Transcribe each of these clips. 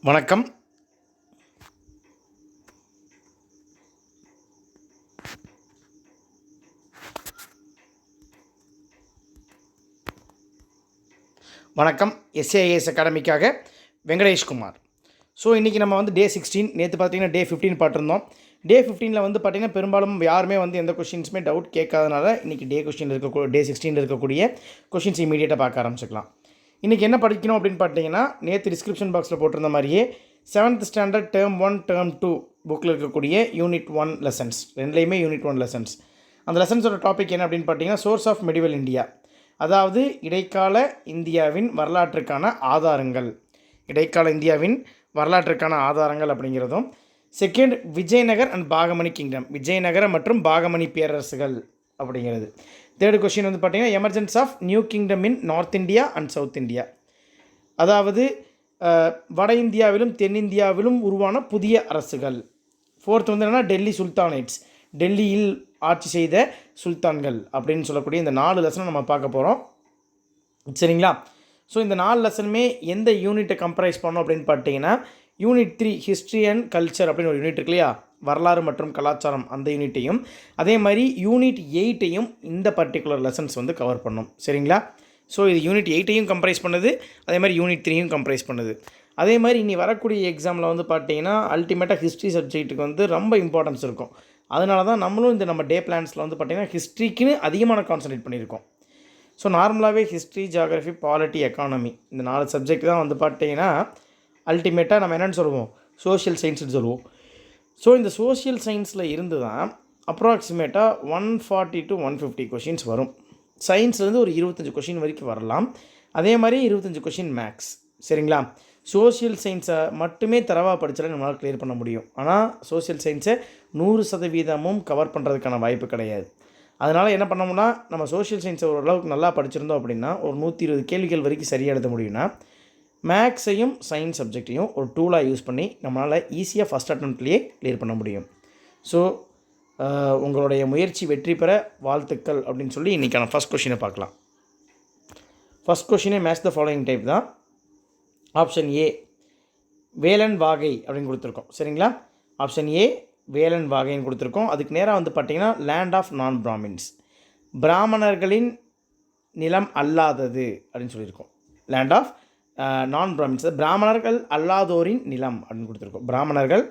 வணக்கம். வணக்கம். SAS அகாடமிக்காக Venkatesh Kumar. So இன்றைக்கி நம்ம டே 16, நேற்று பார்த்தீங்கன்னா டே 15 பார்த்துருந்தோம். டே 15ல் பார்த்தீங்கன்னா பெரும்பாலும் யாருமே எந்த கொஷின்ஸுமே டவுட் கேட்காதனால இன்றைக்கி டே 16 இருக்கக்கூடிய கொஷின்ஸ் இமீடியட்டாக பார்க்க ஆரம்பிச்சிக்கலாம். இன்றைக்கி என்ன படிக்கணும் அப்படின்னு பார்த்தீங்கன்னா, நேற்று டிஸ்கிரிப்ஷன் பாக்ஸில் போட்டிருந்த மாதிரியே 7th ஸ்டாண்டர்ட் டேர்ம் 1 டேர்ம் 2 புக்கில் இருக்கக்கூடிய யூனிட் 1 லெசன்ஸ், ரெண்டுலேயுமே யூனிட் 1 லெசன்ஸ். அந்த லெசன்ஸோட டாபிக் என்ன அப்படின்னு பார்த்தீங்கன்னா, சோர்ஸ் ஆஃப் மெடிவல் இந்தியா, அதாவது இடைக்கால இந்தியாவின் வரலாற்றுக்கான ஆதாரங்கள். இடைக்கால இந்தியாவின் வரலாற்றுக்கான ஆதாரங்கள் அப்படிங்கிறதும், second Vijayanagar and Bahmani kingdom, Vijayanagara மற்றும் பாகமணி பேரரசுகள் அப்படிங்கிறது. தேர்டு கொஸ்டின் பார்த்தீங்கன்னா, emergence of new kingdom in north India and south India, அதாவது வட இந்தியாவிலும் தென்னிந்தியாவிலும் உருவான புதிய அரசுகள். ஃபோர்த் என்னென்னா டெல்லி சுல்தானேட்ஸ், டெல்லியில் ஆட்சி செய்த சுல்தான்கள் அப்படின்னு சொல்லக்கூடிய இந்த 4 லெசனை நம்ம பார்க்க போகிறோம். சரிங்களா? ஸோ இந்த 4 லெசனுமே எந்த யூனிட்டை கம்பரைஸ் பண்ணோம் அப்படின்னு பார்த்தீங்கன்னா, யூனிட் 3 ஹிஸ்ட்ரி அண்ட் கல்ச்சர் அப்படின்னு ஒரு யூனிட் இருக்கு இல்லையா, வரலாறு மற்றும் கலாச்சாரம், அந்த யூனிட்டையும் அதே மாதிரி யூனிட் 8ஐயும் இந்த பர்டிகுலர் லெசன்ஸ் கவர் பண்ணோம். சரிங்களா? ஸோ இது யூனிட் 8ஐயும் கம்பரைஸ் பண்ணுது, அதே மாதிரி யூனிட் 3யும் கம்பரைஸ் பண்ணுது. அதே மாதிரி இனி வரக்கூடிய எக்ஸாமில் பார்த்தீங்கன்னா அல்டிமேட்டாக ஹிஸ்ட்ரி சப்ஜெக்ட்டுக்கு ரொம்ப இம்பார்ட்டன்ஸ் இருக்கும். அதனால தான் நம்மளும் நம்ம டே பிளான்ஸில் பார்த்தீங்கன்னா ஹிஸ்ட்ரிக்குன்னு அதிகமான கான்சன்ட்ரேட் பண்ணியிருக்கோம். ஸோ நார்மலாகவே ஹிஸ்ட்ரி, ஜியாகிரஃபி, பாலிட்டி, எக்கானமி இந்த 4 சப்ஜெக்ட் தான் பார்த்தீங்கன்னா அல்டிமேட்டாக நம்ம என்னென்னு சொல்லுவோம், சோஷியல் சயின்ஸ்னு சொல்லுவோம். ஸோ இந்த சோஷியல் சயின்ஸில் இருந்து தான் அப்ராக்சிமேட்டாக 140 to 150 கொஷின்ஸ் வரும். சயின்ஸ்லேருந்து ஒரு 25 கொஷின் வரைக்கும் வரலாம். அதே மாதிரி 25 கொஷின் மேக்ஸ். சரிங்களா? சோஷியல் சயின்ஸை மட்டுமே தரவாக படித்தாலே நம்மளால் கிளியர் பண்ண முடியும். ஆனால் சோஷியல் சயின்ஸை 100% கவர் பண்ணுறதுக்கான வாய்ப்பு கிடையாது. அதனால் என்ன பண்ணோம்னா, நம்ம சோஷியல் சயின்ஸை ஓரளவுக்கு நல்லா படிச்சிருந்தோம் அப்படின்னா ஒரு 120 கேள்விகள் வரைக்கும் சரியாக எழுத முடியும்னா, மேக்ஸையும் சயின்ஸ் சப்ஜெக்டையும் ஒரு டூலாக யூஸ் பண்ணி நம்மளால் ஈஸியாக ஃபஸ்ட் அட்டெம்ப்ட்லேயே கிளியர் பண்ண முடியும். ஸோ உங்களுடைய முயற்சி வெற்றி பெற வாழ்த்துக்கள் அப்படின்னு சொல்லி இன்றைக்கான ஃபஸ்ட் கொஷினை பார்க்கலாம். ஃபஸ்ட் கொஷினே மேட்ச் த ஃபாலோயிங் டைப் தான். ஆப்ஷன் ஏ வேலன் வாகை அப்படின்னு கொடுத்துருக்கோம். சரிங்களா? ஆப்ஷன் ஏ வேலன் வாகைன்னு கொடுத்துருக்கோம். அதுக்கு நேராக பார்த்தீங்கன்னா லேண்ட் ஆஃப் நான் பிராமின்ஸ், பிராமணர்களின் நிலம் அல்லாதது அப்படின்னு சொல்லியிருக்கோம். லேண்ட் ஆஃப் நான் பிராமின்ஸ், பிராமணர்கள் அல்லாதோரின் நிலம் அப்படின்னு கொடுத்துருக்கோம். பிராமணர்கள்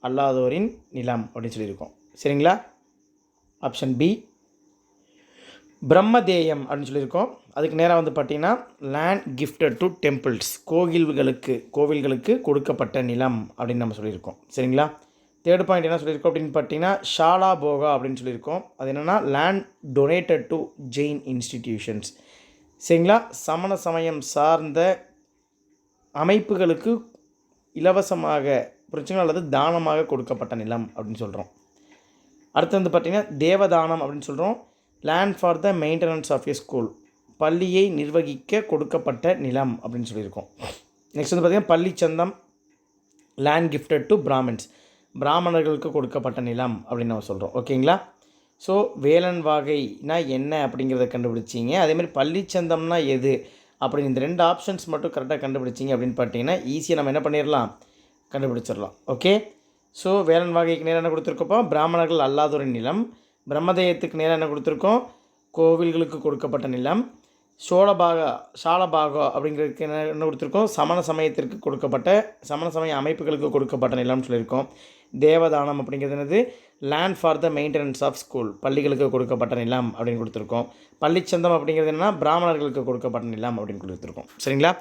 அல்லாதோரின் நிலம் அப்படின்னு சொல்லியிருக்கோம். சரிங்களா? ஆப்ஷன் பி பிரம்மதேயம் அப்படின்னு சொல்லியிருக்கோம். அதுக்கு நேராக பார்த்தீங்கன்னா லேண்ட் கிஃப்டட் டு டெம்பிள்ஸ், கோவில்களுக்கு கொடுக்கப்பட்ட நிலம் அப்படின்னு நம்ம சொல்லியிருக்கோம். சரிங்களா? தேர்ட் பாயிண்ட் என்ன சொல்லியிருக்கோம் அப்படின்னு பார்த்தீங்கன்னா ஷாலா போகா அப்படின்னு சொல்லியிருக்கோம். அது என்னென்னா land donated to Jain institutions. சரிங்களா? சமண சமயம் சார்ந்த அமைப்புகளுக்கு இலவசமாக புரிச்சுங்களா அல்லது தானமாக கொடுக்கப்பட்ட நிலம் அப்படின்னு சொல்கிறோம். அடுத்து பார்த்தீங்கன்னா தேவதானம் அப்படின்னு சொல்கிறோம். Land for the maintenance of a school, பள்ளியை நிர்வகிக்க கொடுக்கப்பட்ட நிலம் அப்படின்னு சொல்லியிருக்கோம். நெக்ஸ்ட் பார்த்தீங்கன்னா பள்ளிச்சந்தம், லேண்ட் கிஃப்டட் டு பிராமின்ஸ், பிராமணர்களுக்கு கொடுக்கப்பட்ட நிலம் அப்படின்னு நம்ம சொல்கிறோம். ஓகேங்களா? ஸோ வேலன் வாகைனா என்ன அப்படிங்கிறத கண்டுபிடிச்சிங்க. அதேமாதிரி பள்ளிச்சந்தம்னா எது அப்படின்னு இந்த 2 ஆப்ஷன்ஸ் மட்டும் கரெக்டாக கண்டுபிடிச்சிங்க அப்படின்னு பார்த்தீங்கன்னா ஈஸியாக நம்ம என்ன பண்ணிடலாம், கண்டுபிடிச்சிடலாம். ஓகே? ஸோ வேலன் வாகைக்கு நேரம் என்ன கொடுத்துருக்கப்போ பிராமணர்கள் அல்லாதொரு நிலம், பிரம்மதேயத்துக்கு நேரம் என்ன கொடுத்துருக்கோம், கோவில்களுக்கு கொடுக்கப்பட்ட நிலம், ஷாலபாகா அப்படிங்கிறதுக்கு என்ன கொடுத்துருக்கோம், சமண சமய அமைப்புகளுக்கு கொடுக்கப்பட்ட நிலம்னு சொல்லியிருக்கோம். தேவதானம் அப்படிங்கிறது என்னது, land for the maintenance of school, பள்ளிகளுக்கு கொடுக்கப்பட்ட நிலம் அப்படின்னு கொடுத்துருக்கோம். பள்ளிச்சந்தம் அப்படிங்கிறது என்னென்னா பிராமணர்களுக்கு கொடுக்கப்பட்ட நிலம் அப்படின்னு கொடுத்துருக்கோம். சரிங்களா?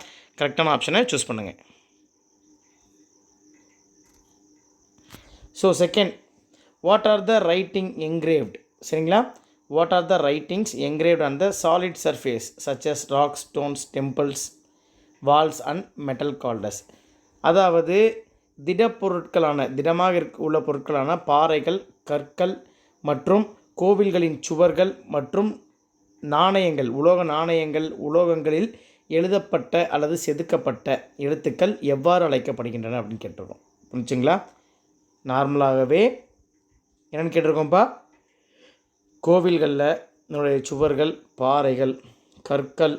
கரெக்டான ஆப்ஷனை சூஸ் பண்ணுங்கள். So second, what are the writing engraved. சரிங்களா? What are the writings engraved on the solid surface such as rocks, stones, temples, walls and metal coulters. அதாவது திடமாக உள்ள பொருட்களான பாறைகள், கற்கள் மற்றும் கோவில்களின் சுவர்கள் மற்றும் நாணயங்கள், உலோக நாணயங்கள், உலோகங்களில் எழுதப்பட்ட அல்லது செதுக்கப்பட்ட எழுத்துக்கள் எவ்வாறு அழைக்கப்படுகின்றன அப்படின்னு கேட்டிருக்கோம். புரிஞ்சுங்களா? நார்மலாகவே என்னென்னு கேட்டிருக்கோம்ப்பா, கோவில்களில் சுவர்கள், பாறைகள், கற்கள்,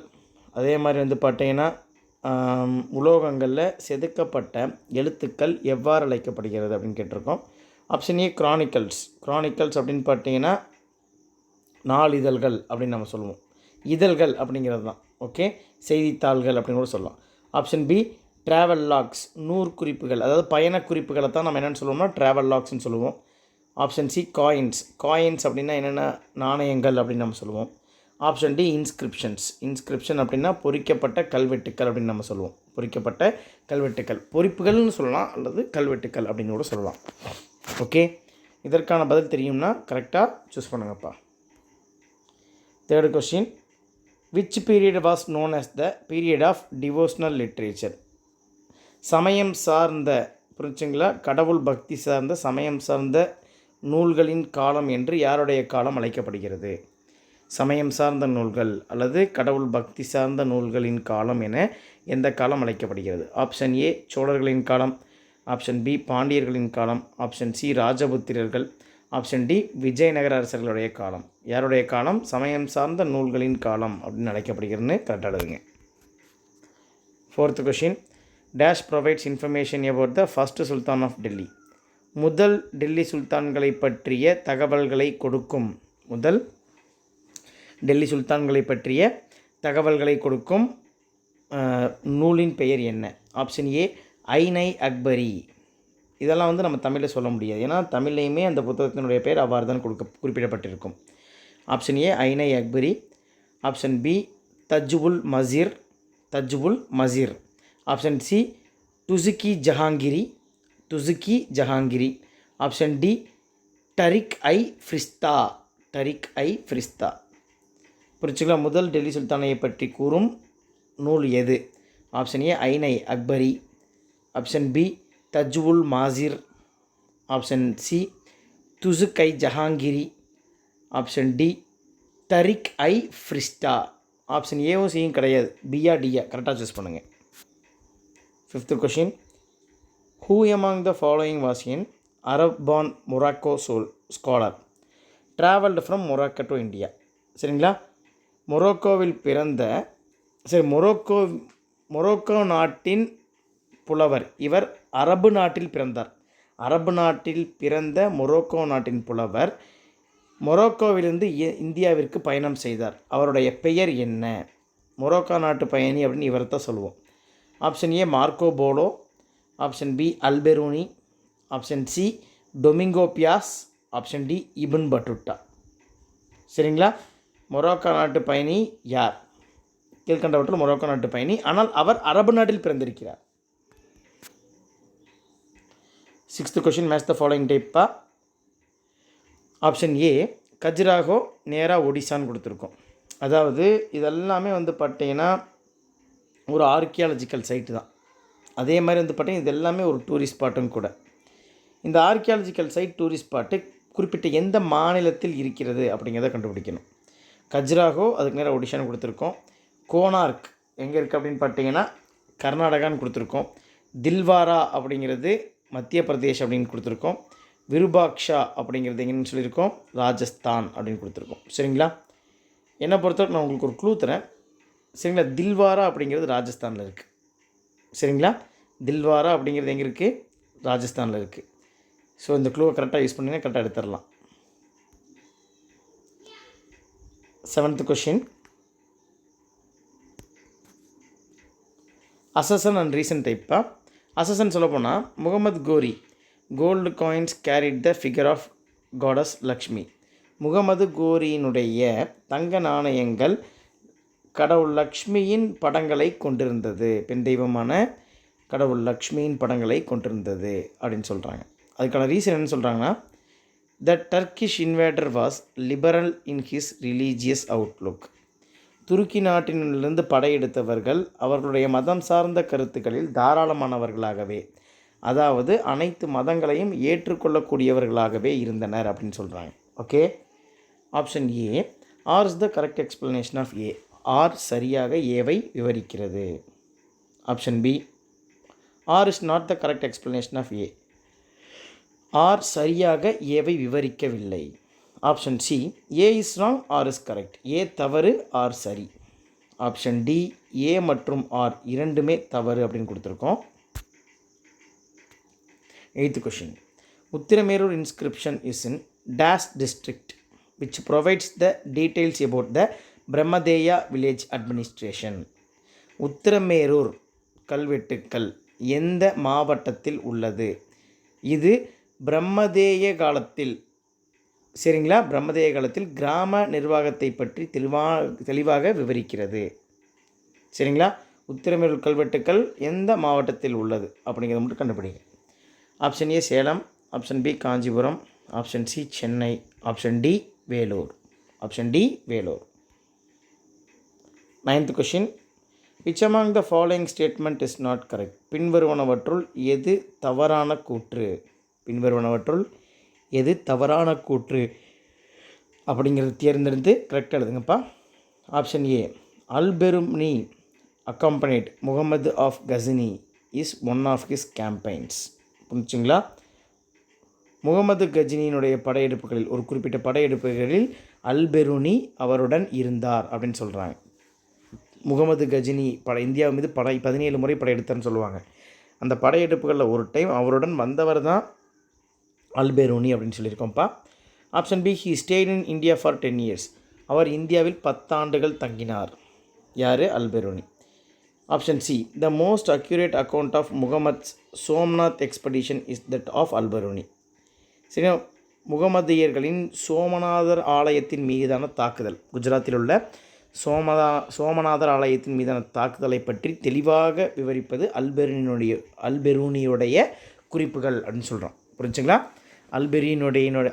அதே மாதிரி பார்த்தீங்கன்னா உலோகங்களில் செதுக்கப்பட்ட எழுத்துக்கள் எவ்வாறு அழைக்கப்படுகிறது அப்படின்னு கேட்டிருக்கோம். Option A Chronicles. கிரானிக்கல்ஸ் அப்படின்னு பார்த்தீங்கன்னா நாளிதழ்கள் அப்படின்னு நம்ம சொல்லுவோம். இதழ்கள் அப்படிங்கிறது தான். ஓகே, செய்தித்தாள்கள் அப்படின்னு கூட சொல்லலாம். ஆப்ஷன் பி ட்ராவல் லாக்ஸ், நூற்குறிப்புகள், அதாவது பயண குறிப்புகளை தான் நம்ம என்னென்னு சொல்லுவோம்னா ட்ராவல் லாக்ஸ்ன்னு சொல்லுவோம். Option C coins. காயின்ஸ் அப்படின்னா என்னென்ன, நாணயங்கள் அப்படின்னு நம்ம சொல்லுவோம். Option D inscriptions. இன்ஸ்கிரிப்ஷன் அப்படின்னா பொறிக்கப்பட்ட கல்வெட்டுக்கள் அப்படின்னு நம்ம சொல்லுவோம். பொறிக்கப்பட்ட கல்வெட்டுக்கள், பொறிப்புகள்னு சொல்லலாம் அல்லது கல்வெட்டுக்கள் அப்படின்னு கூட சொல்லலாம். ஓகே, இதற்கான பதில் தெரியும்னா கரெக்டாக சூஸ் பண்ணுங்கப்பா. Third question, which period was known as the period of devotional literature? சமயம் சார்ந்த, புரிஞ்சுங்களா, கடவுள் பக்தி சார்ந்த சமயம் சார்ந்த நூல்களின் காலம் என்று யாருடைய காலம் அழைக்கப்படுகிறது? சமயம் சார்ந்த நூல்கள் அல்லது கடவுள் பக்தி சார்ந்த நூல்களின் காலம் என எந்த காலம் அழைக்கப்படுகிறது? ஆப்ஷன் ஏ சோழர்களின் காலம், ஆப்ஷன் பி பாண்டியர்களின் காலம், ஆப்ஷன் சி ராஜபுத்திரர்கள், ஆப்ஷன் டி விஜயநகர அரசர்களுடைய காலம். யாருடைய காலம் சமயம் சார்ந்த நூல்களின் காலம் அப்படின்னு அழைக்கப்படுகிறதுன்னு கரெக்டாக எழுதுங்க. Fourth question, dash provides information about the first sultan of Delhi. முதல் டெல்லி சுல்தான்களை பற்றிய தகவல்களை கொடுக்கும். முதல் டெல்லி சுல்தான்களை பற்றிய தகவல்களை கொடுக்கும் நூலின் பெயர் என்ன? ஆப்ஷன் ஏ ஐனை அக்பரி. இதெல்லாம் வந்து நம்ம தமிழில் சொல்ல முடியாது, ஏன்னா தமிழ்லையுமே அந்த புத்தகத்தினுடைய பெயர் அவ்வாறு தான் குறிப்பிடப்பட்டிருக்கும். Option A Aini Akbari. Option B Tajul Maasir. Tajul Maasir. Option C Tuzuki Jahangiri. Tuzuki Jahangiri. Option D Tarikh i Firishta. Tarikh i Firishta. புரிச்சுக்கலாம். முதல் டெல்லி சுல்தானை பற்றி கூறும் நூல் எது? Option A Aini Akbari. Option B Tajul Maasir. Option C Tuzuk i Jahangiri. Option D Tarikh i Firishta. Option ஏவும் சியும் கிடையாது, பியா டியா, கரெக்டாக சூஸ் பண்ணுங்கள். Fifth question, who among the following was N Arab born Morocco scholar travelled from Morocco to India? சரிங்களா, மொரோக்கோவில் பிறந்த மொரோக்கோ நாட்டின் புலவர் இவர். அரபு நாட்டில் பிறந்தார். அரபு நாட்டில் பிறந்த மொரோக்கோ நாட்டின் புலவர் மொரோக்கோவிலிருந்து இந்தியாவிற்கு பயணம் செய்தார். அவருடைய பெயர் என்ன? மொரோக்கோ நாட்டு பயணி அப்படின்னு இவரை தான் சொல்லுவோம். Option A Marco Polo. Option B Alberuni. Option C Domingo Paes. Option D Ibn Battuta. சரிங்களா, மொரோக்கோ நாட்டு பயணி யார்? கீழ்கண்டவற்றில் மொரோக்கோ நாட்டு பயணி, ஆனால் அவர் அரபு நாட்டில் பிறந்திருக்கிறார். Sixth question, match the following டைப்பா. ஆப்ஷன் ஏ கஜுராஹோ நேராக ஒடிசான்னு கொடுத்துருக்கோம். அதாவது இதெல்லாமே வந்து பார்த்தீங்கன்னா ஒரு ஆர்கியாலஜிக்கல் சைட்டு தான். அதே மாதிரி வந்து பார்த்தீங்கன்னா இது எல்லாமே ஒரு டூரிஸ்ட் ஸ்பாட்டும் கூட. இந்த ஆர்கியாலஜிக்கல் சைட் டூரிஸ்ட் ஸ்பாட்டு குறிப்பிட்ட எந்த மாநிலத்தில் இருக்கிறது அப்படிங்கிறத கண்டுபிடிக்கணும். கஜுராஹோ அதுக்கு நேராக ஒடிசான்னு கொடுத்துருக்கோம். கோனார்க் எங்கே இருக்குது அப்படின்னு பார்த்தீங்கன்னா கர்நாடகான்னு கொடுத்துருக்கோம். தில்வாரா அப்படிங்கிறது மத்திய பிரதேஷ் அப்படின்னு கொடுத்துருக்கோம். விருபாக்ஷா அப்படிங்கிறது எங்கன்னு சொல்லியிருக்கோம், ராஜஸ்தான் அப்படின்னு கொடுத்துருக்கோம். சரிங்களா, என்னை பொறுத்தவரைக்கும் நான் உங்களுக்கு ஒரு க்ளூ தரேன். சரிங்களா, தில்வாரா அப்படிங்கிறது ராஜஸ்தானில் இருக்குது. சரிங்களா, தில்வாரா அப்படிங்கிறது எங்கே இருக்குது? ராஜஸ்தானில் இருக்குது. ஸோ இந்த க்ளூவை கரெக்டாக யூஸ் பண்ணிங்கன்னா கரெக்டாக எடுத்துடலாம். Seventh question, assertion and reason டைப்பா. அசசன் சொல்ல போனால் Muhammad Ghori gold coins carried the figure of goddess Lakshmi. Muhammad கோரியினுடைய தங்க நாணயங்கள் கடவுள் லக்ஷ்மியின் படங்களை கொண்டிருந்தது. பெண் தெய்வமான கடவுள் லக்ஷ்மியின் படங்களை கொண்டிருந்தது அப்படின்னு சொல்கிறாங்க. அதுக்கான ரீசன் என்ன சொல்கிறாங்கன்னா, the Turkish invader was liberal in his religious outlook. துருக்கி நாட்டினிலிருந்து படையெடுத்தவர்கள் அவர்களுடைய மதம் சார்ந்த கருத்துக்களில் தாராளமானவர்களாகவே, அதாவது அனைத்து மதங்களையும் ஏற்றுக்கொள்ளக்கூடியவர்களாகவே இருந்தனர் அப்படின்னு சொல்கிறாங்க. Okay, option A R is the correct explanation of A. R சரியாக ஏவை விவரிக்கிறது. Option B R is not the correct explanation of A. R சரியாக ஏவை விவரிக்கவில்லை. Option C A is wrong R is correct. A தவறு R சரி. Option D ஏ மற்றும் R இரண்டுமே தவறு அப்படின்னு கொடுத்துருக்கோம். 8th question. Uttiramerur inscription is in dash district which provides the details about the Brahmadeya village administration. Uthiramerur கல்வெட்டுக்கள் எந்த மாவட்டத்தில் உள்ளது? இது பிரம்மதேய காலத்தில், சரிங்களா, பிரம்மதேய காலத்தில் கிராம நிர்வாகத்தை பற்றி தெளிவாக விவரிக்கிறது. சரிங்களா, உத்திரமேரூர் கல்வெட்டுக்கள் எந்த மாவட்டத்தில் உள்ளது அப்படிங்கிறத மட்டும் கண்டுபிடிங்க. Option A Salem, option B Kanchipuram, option C Chennai, option D Vellore. Option D Vellore. 9th question. Which among the following statement is not correct? பின்வருவனவற்றுள் எது தவறான கூற்று? பின்வருவனவற்றுள் எது தவறான கூற்று அப்படிங்கிறது தேர்ந்தெடுத்து கரெக்டாக எழுதுங்கப்பா. Option A Alberuni accompanied Muhammad of Ghazni is one of his campaigns. புரிஞ்சுங்களா? முகமது கஜினியினுடைய படையெடுப்புகளில், ஒரு குறிப்பிட்ட படையெடுப்புகளில் அல்பெருனி அவருடன் இருந்தார் அப்படின்னு சொல்கிறாங்க. முகமது கஜினி இந்தியா மீது 17 முறை படையெடுத்தார்னு சொல்லுவாங்க. அந்த படையெடுப்புகளில் ஒரு டைம் அவருடன் வந்தவர் தான் அல்பெருனி அப்படின்னு சொல்லியிருக்கோம்ப்பா. Option B he stayed in India for 10 years. அவர் இந்தியாவில் 10 ஆண்டுகள் தங்கினார். யார்? Alberuni. Option C the most accurate account of Muhammad's Somnath expedition is that of Alberuni. சரி, முகமதியர்களின் சோமநாதர் ஆலயத்தின் மீதான தாக்குதல், குஜராத்தில் உள்ள சோமநாதர் ஆலயத்தின் மீதான தாக்குதலை பற்றி தெளிவாக விவரிப்பது அல்பெருனியுடைய குறிப்புகள் அப்படின்னு சொல்கிறோம். புரிஞ்சுங்களா?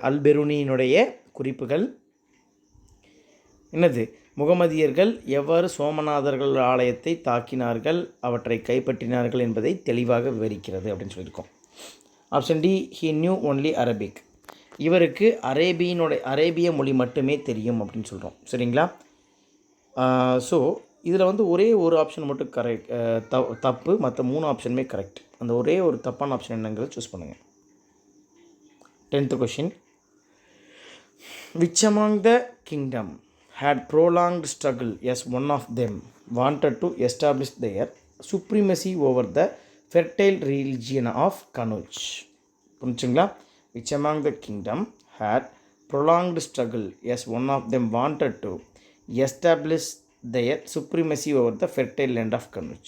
அல்பெருனியினுடைய குறிப்புகள் என்னது? முகமதியர்கள் எவ்வாறு சோமநாதர்கள் ஆலயத்தை தாக்கினார்கள், அவற்றை கைப்பற்றினார்கள் என்பதை தெளிவாக விவரிக்கிறது அப்படின்னு சொல்லியிருக்கோம். Option D he knew only Arabic. இவருக்கு அரேபிய மொழி மட்டுமே தெரியும் அப்படின்னு சொல்கிறோம். சரிங்களா? ஸோ இதில் வந்து ஒரே ஒரு ஆப்ஷன் மட்டும் கரெக்ட், தப்பு. மற்ற 3 ஆப்ஷனுமே கரெக்ட். அந்த ஒரே ஒரு தப்பான ஆப்ஷன் என்னங்கிறத சூஸ் பண்ணுங்கள். 10th question. Which among the kingdom had prolonged struggle as one of them wanted to establish their supremacy over the fertile region of Kanuj? புரிஞ்சுங்களா? Which among the kingdom had prolonged struggle as one of them wanted to establish their supremacy over the fertile land of Kanuj.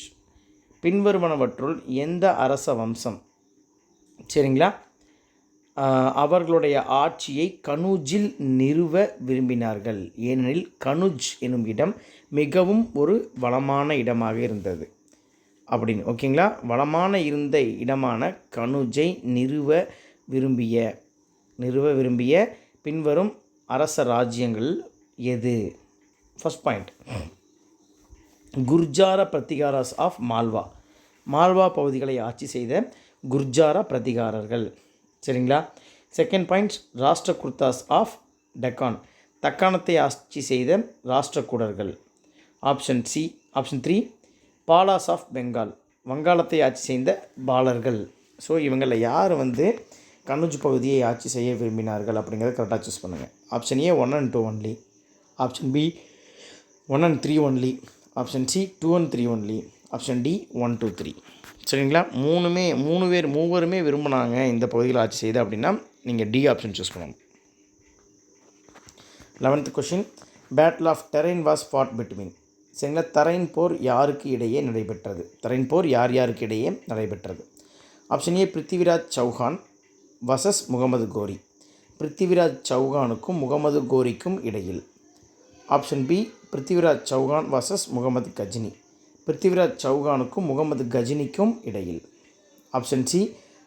பின்வருவனவற்றுள் எந்த அரச வம்சம், சரிங்களா, அவர்களுடைய ஆட்சியை கனூஜில் நிறுவ விரும்பினார்கள்? ஏனெனில் கனுஜ் எனும் இடம் மிகவும் ஒரு வளமான இடமாக இருந்தது அப்படின்னு. ஓகேங்களா? வளமான இருந்த இடமான கனுஜை நிறுவ விரும்பிய பின்வரும் அரச ராஜ்யங்கள் எது? First point, Gurjara Pratiharas of Malwa. Malwa பகுதிகளை ஆட்சி செய்த குர்ஜார பிரதிகாரர்கள். சரிங்களா? Second point, Rashtrakutas of Deccan. தக்காணத்தை ஆட்சி செய்த ராஷ்டிரகூடர்கள். Option 3 Palas of Bengal. வங்காளத்தை ஆட்சி செய்த பாலர்கள். ஸோ இவங்களில் யார் வந்து கனுஜ் பகுதியை ஆட்சி செய்ய விரும்பினார்கள் அப்படிங்கிறத கரெக்டாக சூஸ் பண்ணுங்கள். Option A 1 and 2 only, option B 1 and 3 only, option C 2 and 3 only, option D 1, 2, 3. சரிங்களா? மூவருமே விரும்பினாங்க இந்த பகுதியில் ஆட்சி செய்த அப்படின்னா நீங்கள் டி ஆப்ஷன் சூஸ் பண்ணணும். 11th question. Battle of Tarain was fought between. சரிங்களா? தரைன் போர் யாருக்கு இடையே நடைபெற்றது? தரைன் போர் யாருக்கு இடையே நடைபெற்றது? Option A Prithviraj Chauhan versus Muhammad Ghori. Prithviraj சௌஹானுக்கும் முகமது கோரிக்கும் இடையில். Option B Prithviraj Chauhan versus Muhammad Ghazni. Prithviraj சௌஹானுக்கும் முகமது கஜினிக்கும் இடையில். Option C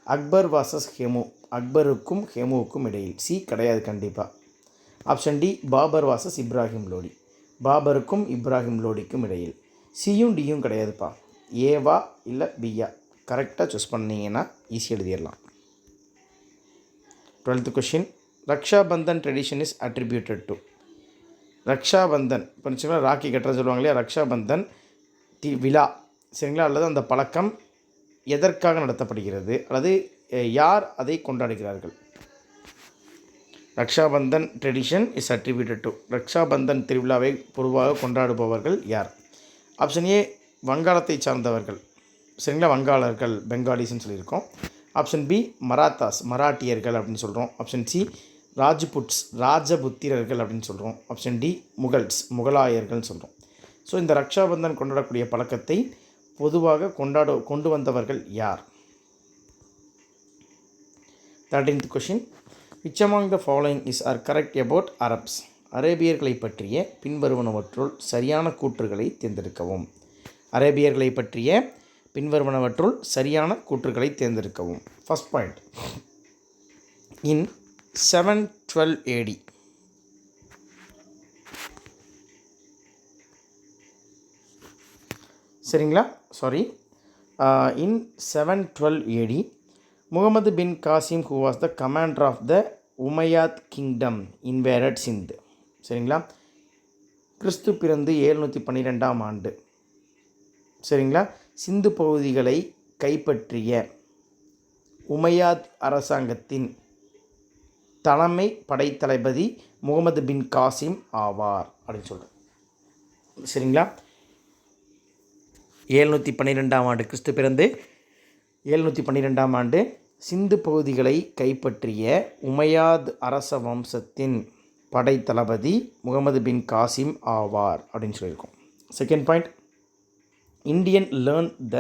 Akbar versus Hemu. அக்பருக்கும் ஹெமுவுக்கும் இடையில். சி கிடையாது கண்டிப்பாக. Option D Babur versus Ibrahim Lodi. பாபருக்கும் இப்ராஹிம் லோடிக்கும் இடையில். சியும் டியும் கிடையாதுப்பா. ஏவா இல்லை பியா கரெக்டாக சூஸ் பண்ணிங்கன்னா ஈஸியாக எழுதிடலாம். 12th question. Rakshabandhan tradition is attributed to. Rakshabandhan இப்போ ராக்கி கட்டுற சொல்லுவாங்க இல்லையா, ரக்ஷாபந்தன் விழா, சரிங்களா, அல்லது அந்த பழக்கம் எதற்காக நடத்தப்படுகிறது அல்லது யார் அதை கொண்டாடுகிறார்கள்? Rakshabandhan tradition is attributed to. Rakshabandhan திருவிழாவை பொதுவாக கொண்டாடுபவர்கள் யார்? ஆப்ஷன் ஏ வங்காளத்தை சார்ந்தவர்கள், சரிங்களா, வங்காளர்கள், பெங்காலிஸ்ன்னு சொல்லியிருக்கோம். ஆப்ஷன் பி மராத்தாஸ், மராட்டியர்கள் அப்படின்னு சொல்கிறோம். ஆப்ஷன் சி ராஜ்புட்ஸ், ராஜபுத்திரர்கள் அப்படின்னு சொல்கிறோம். ஆப்ஷன் டி முகல்ஸ், முகலாயர்கள்னு சொல்கிறோம். ஸோ இந்த ரக்ஷாபந்தன் கொண்டாடக்கூடிய பழக்கத்தை பொதுவாக கொண்டு வந்தவர்கள் யார்? 13th question, which among the following is are correct about Arabs? அரேபியர்களை பற்றிய பின்வருவனவற்றுள் சரியான கூற்றுகளை தேர்ந்தெடுக்கவும். அரேபியர்களை பற்றிய பின்வருவனவற்றுள் சரியான கூற்றுகளை தேர்ந்தெடுக்கவும். ஃபர்ஸ்ட் பாயிண்ட், இன் 712 AD சரிங்களா, in 712 AD Muhammad bin Qasim who was the commander of the Umayyad kingdom invaded Sindh. சரிங்களா, கிறிஸ்து பிறந்து 712ஆம் ஆண்டு, சரிங்களா, சிந்து பகுதிகளை கைப்பற்றிய உமையாத் அரசாங்கத்தின் தலைமை படைத்தளபதி முகமது பின் காசிம் ஆவார் அப்படின்னு சொல்கிறேன். சரிங்களா, 712ஆம் ஆண்டு கிறிஸ்து பிறந்து 712ஆம் ஆண்டு சிந்து பகுதிகளை கைப்பற்றிய உமையாத் அரச வம்சத்தின் படைத்தளபதி முகமது பின் காசிம் ஆவார் அப்படின்னு சொல்லியிருக்கோம். Second point, Indian learn the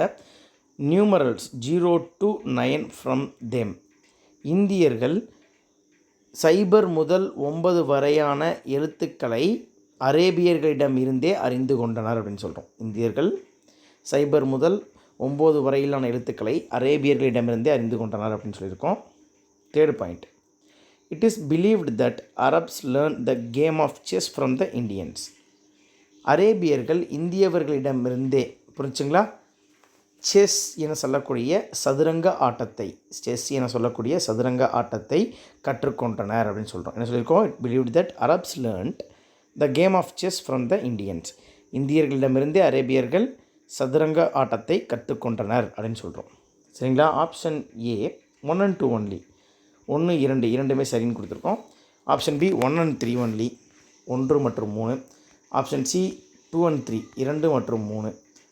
numerals 0 to 9 from them. இந்தியர்கள் 0 முதல் 9 வரையான எழுத்துக்களை அரேபியர்களிடமிருந்தே அறிந்து கொண்டனர் அப்படின்னு சொல்கிறோம். இந்தியர்கள் 0 முதல் 9 வரையிலான எழுத்துக்களை அரேபியர்களிடமிருந்தே அறிந்து கொண்டனர் அப்படின்னு சொல்லியிருக்கோம். Third point, it is believed that Arabs learn the game of chess from the Indians. அரேபியர்கள் இந்தியவர்களிடமிருந்தே, புரிஞ்சுங்களா, செஸ் என சொல்லக்கூடிய சதுரங்க ஆட்டத்தை கற்றுக்கொண்டனர் அப்படின்னு சொல்கிறோம். என்ன சொல்லியிருக்கோம்? It believed that Arabs learned the game of chess from the Indians. இந்தியர்களிடமிருந்தே அரேபியர்கள் சதுரங்க ஆட்டத்தை கற்றுக்கொண்டனர் அப்படின்னு சொல்கிறோம். சரிங்களா, ஆப்ஷன் ஏ 1 and 2 ஒன்லி, 1 2 இரண்டுமே சரின்னு கொடுத்துருக்கோம். ஆப்ஷன் பி 1 and 3 ஒன்லி, 1 மற்றும் 3. ஆப்ஷன் சி 2 and 3 2 மற்றும் 3.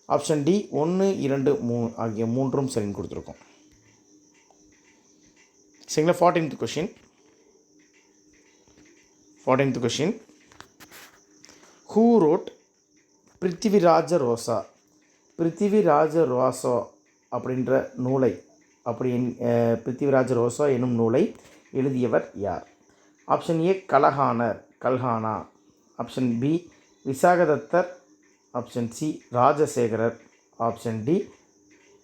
ஆப்ஷன் டி 1 2 3 ஆகிய 3ம் சரின்னு கொடுத்துருக்கோம். சரிங்களா, 14th question, who wrote Prithviraj Raso? Prithviraj Raso அப்படின்ற நூலை பிருத்திவிராஜ ரோசா என்னும் நூலை எழுதியவர் யார்? Option A Kalhana. Option B விசாகதத்தர். ஆப்ஷன் சி ராஜசேகரர். Option D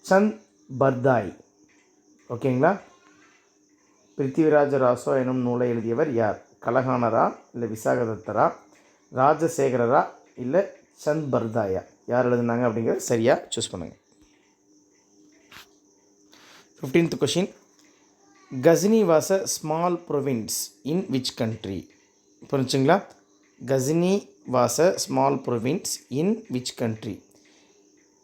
Chand Bardai. ஓகேங்களா, பிருத்திவிராஜ ரோசா என்னும் நூலை எழுதியவர் யார்? கலஹானரா இல்லை விசாகதத்தரா, ராஜசேகரரா இல்லை சந்த் பர்தாயா? யார் எழுதுனாங்க அப்படிங்கிறது சரியாக சூஸ் பண்ணுங்கள். 15th question, Ghazni was a small province in which country? புரிஞ்சுங்களா, Ghazni was a small province in which country?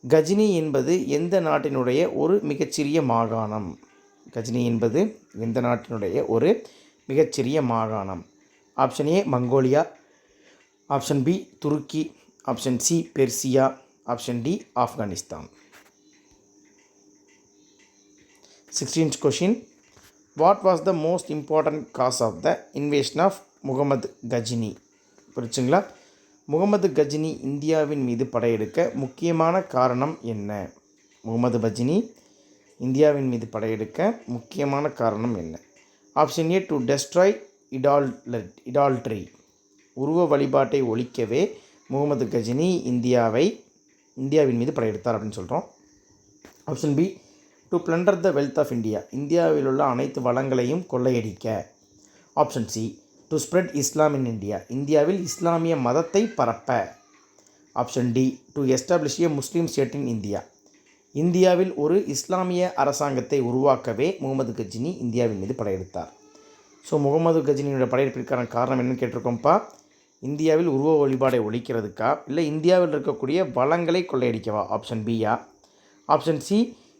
Ghazni என்பது எந்த நாட்டினுடைய ஒரு மிகச்சிறிய மாகாணம்? கஜினி என்பது எந்த நாட்டினுடைய ஒரு மிகச்சிறிய மாகாணம்? Option A Mongolia. Option B துருக்கி. Option C Persia. Option D Afghanistan. 16th question, what was the most important cause of the invasion of Muhammad Ghazni? புரிச்சுங்களா, முகமது கஜினி இந்தியாவின் மீது படையெடுக்க முக்கியமான காரணம் என்ன? முகமது கஜினி இந்தியாவின் மீது படையெடுக்க முக்கியமான காரணம் என்ன? Option A to destroy idolatry. உருவ வழிபாட்டை ஒழிக்கவே முகமது கஜினி இந்தியாவின் மீது படையெடுத்தார் அப்படின்னு சொல்கிறோம். Option B to plunder the wealth of India. இந்தியாவில் உள்ள அனைத்து வளங்களையும் கொள்ளையடிக்க. Option C to spread Islam in India. இந்தியாவில் இஸ்லாமிய மதத்தை பரப்ப. Option D to establish a Muslim state in India. இந்தியாவில் ஒரு இஸ்லாமிய அரசாங்கத்தை உருவாக்கவே முகமது கஜினி இந்தியாவின் மீது படையெடுத்தார். ஸோ முகமது கஜினியோட படையெடுப்பிற்கான காரணம் என்னன்னு கேட்டிருக்கோம்ப்பா. இந்தியாவில் உருவ வழிபாடை ஒழிக்கிறதுக்கா இல்லை இந்தியாவில் இருக்கக்கூடிய வளங்களை கொள்ளையடிக்கவா? ஆப்ஷன் பியா. ஆப்ஷன் சி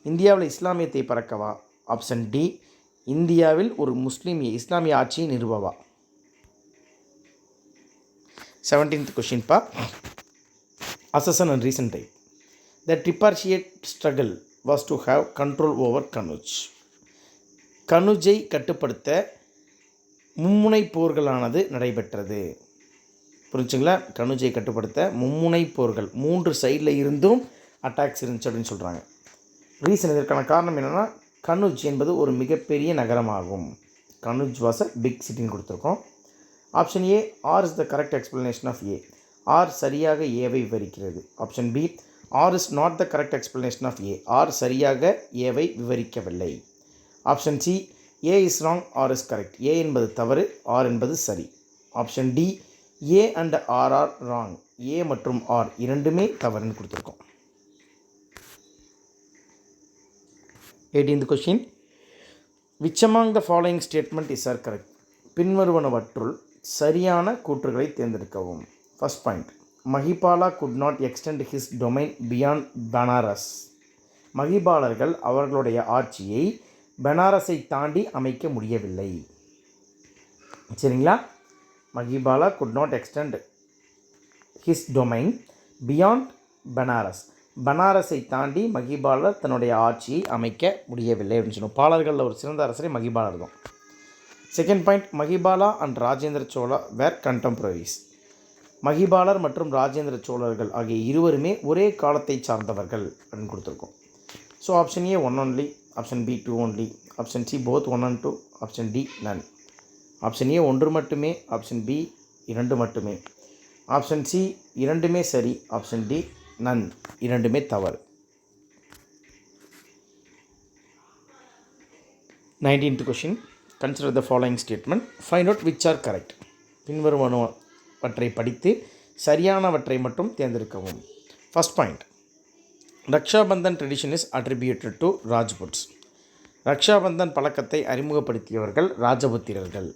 இந்தியாவில் இஸ்லாமியத்தை பறக்கவா? ஆப்ஷன் டி இந்தியாவில் ஒரு இஸ்லாமிய ஆட்சியை நிறுவவா? 17th கொஷின்ப்பா. Accession and recent type. The tripartite struggle was to have control over Kanuj. கனுஜை கட்டுப்படுத்த மும்முனை போர்களானது நடைபெற்றது. புரிஞ்சுங்களா? கனுஜை கட்டுப்படுத்த மும்முனை போர்கள் 3 சைடில் இருந்தும் அட்டாக்ஸ் இருந்துச்சு அப்படின்னு சொல்கிறாங்க. ரீசன் இதற்கான காரணம் என்னென்னா, கனுஜ் என்பது ஒரு மிகப்பெரிய நகரமாகும். கனுஜ் வாஸ் அ பிக் சிட்டின்னு கொடுத்துருக்கோம். Option A, R is the correct explanation of A. R சரியாக ஏவை விவரிக்கிறது. Option B, R is not the correct explanation of A. R சரியாக ஏவை விவரிக்கவில்லை. Option C, A is wrong, R is correct. A என்பது தவறு, ஆர் என்பது சரி. Option D, A and R are wrong. A மற்றும் ஆர் இரண்டுமே தவறுன்னு கொடுத்துருக்கோம். 18th question, which among the following statement is are correct. பின்வருவனவற்றுள் சரியான கூற்றுகளை தேர்ந்தெடுக்கவும். First point, Mahipala could not extend his domain beyond Banaras. மஹிபாலர்கள் அவர்களுடைய ஆட்சியை பனாரஸை தாண்டி அமைக்க முடியவில்லை. சரிங்களா? Mahipala could not extend his domain beyond Banaras. பனாரஸை தாண்டி மஹிபாலர் தன்னுடைய ஆட்சியை அமைக்க முடியவில்லை அப்படின்னு சொல்லுவோம். பாலர்களில் ஒரு சிறந்த அரசரே மஹிபாலர் தான். Second point, Mahipala and Rajendra Chola were contemporaries. மஹிபாலர் மற்றும் ராஜேந்திர சோழர்கள் ஆகிய இருவருமே ஒரே காலத்தை சார்ந்தவர்கள் அப்படின்னு கொடுத்துருக்கோம். So option A 1 only, option B 2 only, option C both 1 and 2, option D none. Option A 1 மட்டுமே, ஆப்ஷன் பி 2 மட்டுமே, ஆப்ஷன் சி 2மே சரி, ஆப்ஷன் டி none, 2மே தவறு. 19th question, consider the following statement, find out which are correct. பின்வருவனவற்றை படித்து சரியானவற்றை மட்டும் தேர்ந்தெடுக்கவும். First point, Rakshabandhan tradition is attributed to Rajputs. Rakshabandhan பழக்கத்தை அறிமுகப்படுத்தியவர்கள் ராஜபுத்திரர்கள்.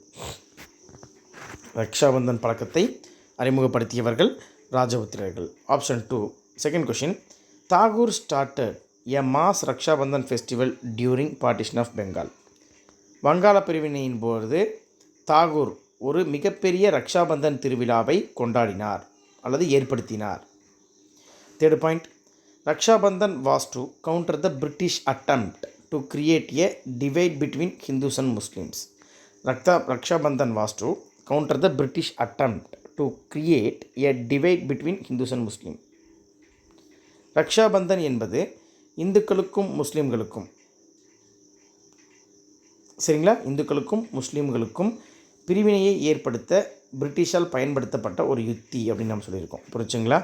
ரக்ஷாபந்தன் பழக்கத்தை அறிமுகப்படுத்தியவர்கள் ராஜபுத்திரர்கள். Option 2. Second question, Tagore started a mass Rakshabandhan festival during partition of Bengal. வங்காள பிரிவினையின் போது தாகூர் ஒரு மிகப்பெரிய ரக்ஷாபந்தன் திருவிழாவை கொண்டாடினார் அல்லது ஏற்படுத்தினார். Third point, Rakshabandhan was to counter the British attempt to create a divide between Hindus and Muslims. Rakshabandhan was to counter the British attempt to create a divide between Hindus and Muslim. Rakshabandhan என்பது இந்துக்களுக்கும் முஸ்லீம்களுக்கும், சரிங்களா, இந்துக்களுக்கும் முஸ்லீம்களுக்கும் பிரிவினையை ஏற்படுத்த பிரிட்டிஷால் பயன்படுத்தப்பட்ட ஒரு யுக்தி அப்படின்னு நம்ம சொல்லியிருக்கோம். புரிச்சுங்களா?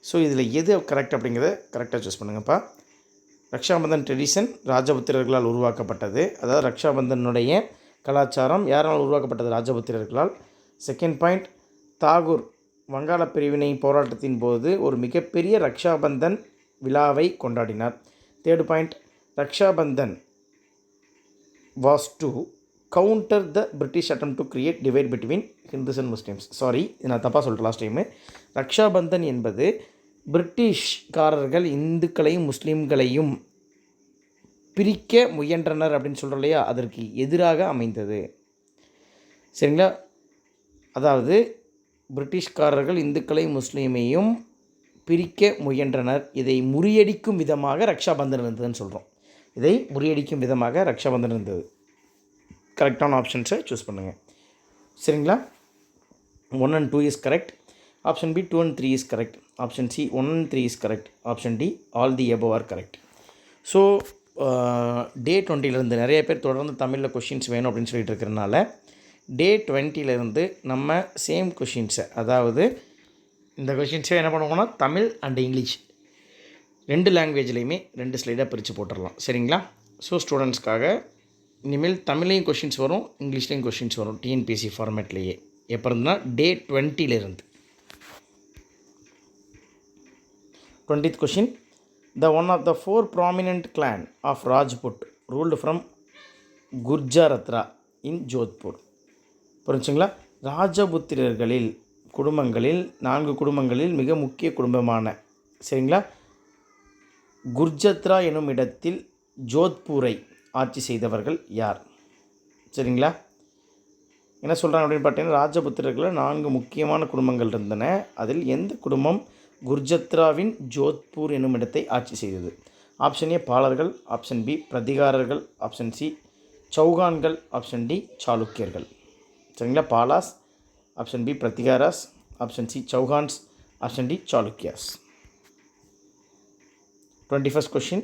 ஸோ இதில் எது கரெக்ட் அப்படிங்கிறத கரெக்டாக சூஸ் பண்ணுங்கப்பா. ரக்ஷாபந்தன் ட்ரெடிஷன் ராஜபுத்திரர்களால் உருவாக்கப்பட்டது. அதாவது ரக்ஷாபந்தனுடைய கலாச்சாரம் யாரால் உருவாக்கப்பட்டது? ராஜபுத்திரர்களால். செகண்ட் பாயிண்ட், தாகூர் வங்காள பிரிவினை போராட்டத்தின் போது ஒரு மிகப்பெரிய ரக்ஷாபந்தன் விழாவை கொண்டாடினார். Third point, Rakshabandhan was to counter the British attempt to create divide between Hindus and Muslims. Sorry, நான் தப்பாக சொல்லிட்டேன் லாஸ்ட் டைமு. ரக்ஷாபந்தன் என்பது பிரிட்டிஷ்காரர்கள் இந்துக்களையும் முஸ்லீம்களையும் பிரிக்க முயன்றனர் அப்படின்னு சொல்கிறோம் இல்லையா, அதற்கு எதிராக அமைந்தது. சரிங்களா? அதாவது பிரிட்டிஷ்காரர்கள் இந்துக்களையும் முஸ்லீமையும் பிரிக்க முயன்றனர். இதை முறியடிக்கும் விதமாக ரக்ஷாபந்தன் இருந்ததுன்னு சொல்கிறோம். இதை முறியடிக்கும் விதமாக ரக்ஷாபந்தன் இருந்தது. கரெக்டான ஆப்ஷன்ஸை சூஸ் பண்ணுங்கள். சரிங்களா? 1 and 2 is correct. Option B 2 and 3 is correct. Option C 1 and 3 is correct. Option D all the above are correct. So day 20லேருந்து நிறைய பேர் தொடர்ந்து தமிழில் கொஷின்ஸ் வேணும் அப்படின்னு சொல்லிட்டு இருக்கிறனால டே 20லேருந்து நம்ம சேம் கொஷின்ஸை, அதாவது இந்த கொஷின்ஸை என்ன பண்ணுவோம்னா தமிழ் அண்ட் இங்கிலீஷ் 2 லாங்குவேஜ்லேயுமே 2 ஸ்லைடாக பிரித்து போட்டுடலாம். சரிங்களா? ஸோ ஸ்டூடெண்ட்ஸ்க்காக இனிமேல் தமிழ்லையும் கொஷின்ஸ் வரும், இங்கிலீஷ்லேயும் கொஷின்ஸ் வரும் டிஎன்பிஎஸ்சி ஃபார்மேட்லேயே. எப்போ இருந்துன்னா டே 20லேருந்து. 20th question, the one of the 4 prominent clan of Rajput ruled from Gurjaratra in Jodhpur. புரிஞ்சுங்களா? ராஜபுத்திரர்களில் குடும்பங்களில் 4 குடும்பங்களில் மிக முக்கிய குடும்பமான, சரிங்களா, குர்ஜத்ரா எனும் இடத்தில் ஜோத்பூரை ஆட்சி செய்தவர்கள் யார்? சரிங்களா? என்ன சொல்கிறாங்க அப்படின்னு பார்த்தீங்கன்னா, ராஜபுத்திரர்களில் 4 முக்கியமான குடும்பங்கள் இருந்தன. அதில் எந்த குடும்பம் குர்ஜத்ராவின் ஜோத்பூர் என்னும் இடத்தை ஆட்சி செய்தது? ஆப்ஷன் ஏ பாலர்கள், ஆப்ஷன் பி பிரதிகாரர்கள், ஆப்ஷன் சி சௌகான்கள், ஆப்ஷன் டி சாளுக்கியர்கள். சரிங்களா? Palas, option B Pratiharas, option C Chauhans, option D Chalukyas. 21st question.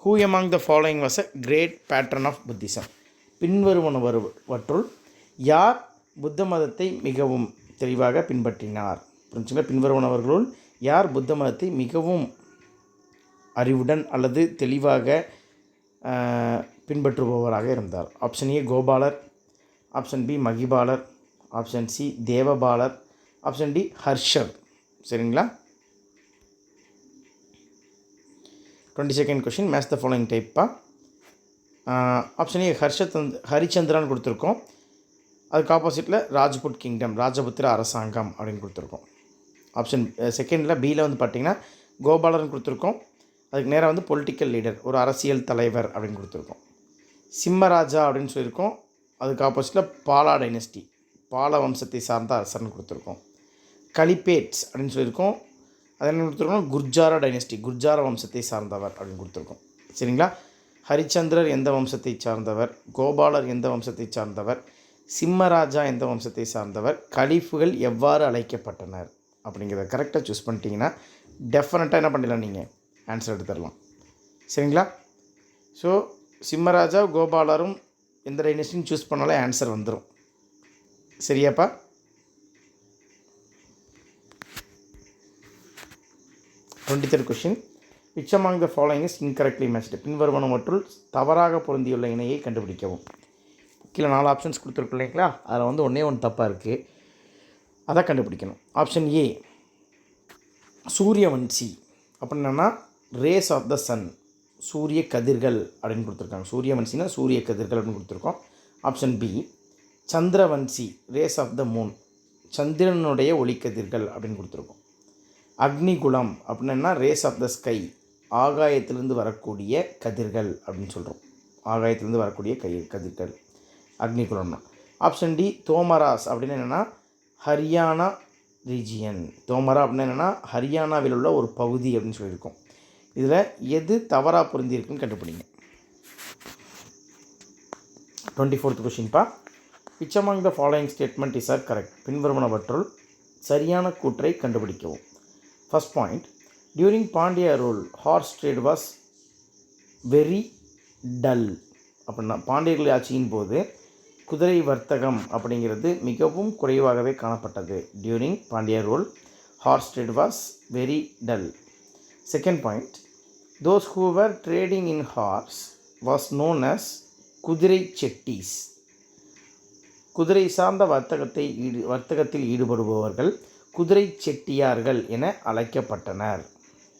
Who among the following was a great patron of Buddhism? பின்வருவனவற்றுள் யார் புத்த மதத்தை மிகவும் தெளிவாக பின்பற்றினார்? புரிஞ்சுங்களா? பின்வருவனவர்களுள் யார் புத்த மதத்தை மிகவும் அறிவுடன் அல்லது தெளிவாக பின்பற்றுபவராக இருந்தார்? ஆப்ஷன் ஏ கோபாலர், ஆப்ஷன் பி மகிபாலர், ஆப்ஷன் சி தேவபாலர், ஆப்ஷன் டி ஹர்ஷர். சரிங்களா? 22nd question. Match the following type. Option A ஹரிச்சந்திரான்னு கொடுத்துருக்கோம். அதுக்கு ஆப்போசிட்டில் ராஜ்புட் கிங்டம், ராஜபுத்திர அரசாங்கம் அப்படின்னு கொடுத்துருக்கோம். ஆப்ஷன் செகண்டில் பியில் வந்து பார்த்திங்கன்னா கோபாலர்னு கொடுத்துருக்கோம். அதுக்கு நேராக வந்து பொலிட்டிக்கல் லீடர், ஒரு அரசியல் தலைவர் அப்படின்னு கொடுத்துருக்கோம். சிம்மராஜா அப்படின்னு சொல்லியிருக்கோம். அதுக்கு ஆப்போசிட்டில் பாலா டைனஸ்டி, பால வம்சத்தை சார்ந்த அரசர்னு கொடுத்துருக்கோம். கலிபேட்ஸ் அப்படின்னு சொல்லியிருக்கோம். அது என்ன கொடுத்துருக்கோம்? குர்ஜாரா டைனஸ்டி, குர்ஜார வம்சத்தை சார்ந்தவர் அப்படின்னு கொடுத்துருக்கோம். சரிங்களா? ஹரிச்சந்திரர் எந்த வம்சத்தை சார்ந்தவர், கோபாலர் எந்த வம்சத்தை சார்ந்தவர், சிம்மராஜா எந்த வம்சத்தை சார்ந்தவர், கலீஃபுகள் எவ்வாறு அழைக்கப்பட்டனர் அப்படிங்கிறத கரெக்டாக சூஸ் பண்ணிட்டீங்கன்னா டெஃபினட்டாக என்ன பண்ணிடலாம், நீங்கள் ஆன்சர் எடுத்துடலாம். சரிங்களா? ஸோ சிம்மராஜா கோபாலரும் எந்த டைனஸ்டின்னு சூஸ் பண்ணாலே ஆன்சர் வந்துடும். சரியாப்பா? Twenty question. Which among the following is incorrectly matched? பின்வருவனவற்றுள் தவறாக பொருந்தியுள்ள இணையை கண்டுபிடிக்கவும். கீழே 4 ஆப்ஷன்ஸ் கொடுத்துருக்கு இல்லைங்களா? அதில் வந்து ஒன்றே ஒன்று தப்பாக இருக்குது, அதை கண்டுபிடிக்கணும். ஆப்ஷன் ஏ சூரியவன்சி அப்படின்னா ரேஸ் ஆஃப் த சன், சூரிய கதிர்கள் அப்படின்னு கொடுத்துருக்காங்க. சூரியவன்சினா சூரிய கதிர்கள் அப்படின்னு கொடுத்துருக்கோம். Option B Chandravanshi, race of the moon, சந்திரனுடைய ஒளிக்கதிர்கள் அப்படின்னு கொடுத்துருக்கோம். அக்னிகுலம் அப்படின்னா ரேஸ் ஆஃப் த ஸ்கை, ஆகாயத்திலிருந்து வரக்கூடிய கதிர்கள் அப்படின்னு சொல்கிறோம். ஆகாயத்திலிருந்து வரக்கூடிய கதிர்கள் அக்னிகுலம்னா. ஆப்ஷன் டி தோமராஸ் அப்படின்னு என்னென்னா ஹரியானா ரீஜியன். தோமரா அப்படின்னு என்னென்னா ஹரியானாவில் உள்ள ஒரு பகுதி அப்படின்னு சொல்லியிருக்கோம். இதில் எது தவறாக பொருந்திருக்குன்னு கண்டுபிடிங்க. 24th கொஷின்ப்பா. Which among the following statement is are correct? பின்வருவனவற்றுள் சரியான கூற்றை கண்டுபிடிக்கவும். First point, during Pandya rule, horse trade was very dull. அப்படின்னா பாண்டியர்கள் ஆட்சியின் போது குதிரை வர்த்தகம் அப்படிங்கிறது மிகவும் குறைவாகவே காணப்பட்டது. During Pandya rule horse trade was very dull. Second point, those who were trading in horse was known as Kuthirai Chettis. குதிரை சார்ந்த வர்த்தகத்தில் ஈடுபடுபவர்கள் குதிரை செட்டியார்கள் என அழைக்கப்பட்டனர்.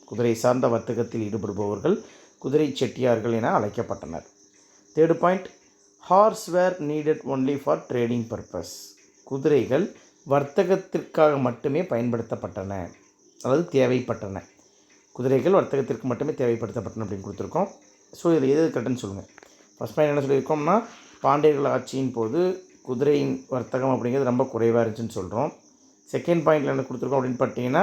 குதிரை சார்ந்த வர்த்தகத்தில் ஈடுபடுபவர்கள் குதிரை செட்டியார்கள் என அழைக்கப்பட்டனர். Third point, horse were needed only for trading purpose. குதிரைகள் வர்த்தகத்திற்காக மட்டுமே பயன்படுத்தப்பட்டன, அதாவது தேவைப்பட்டன. குதிரைகள் வர்த்தகத்திற்கு மட்டுமே தேவைப்படுத்தப்பட்டன அப்படின்னு கொடுத்துருக்கோம். ஸோ இதில் எது கரெக்டுன்னு சொல்லுங்கள். ஃபஸ்ட் பாயிண்ட் என்ன சொல்லியிருக்கோம்னா, பாண்டியர்கள் ஆட்சியின் போது குதிரையின் வர்த்தகம் அப்படிங்கிறது ரொம்ப குறைவாக இருந்துச்சுன்னு சொல்கிறோம். செகண்ட் பாயிண்டில் என்ன கொடுத்துருக்கோம் அப்படின்னு பார்த்தீங்கன்னா,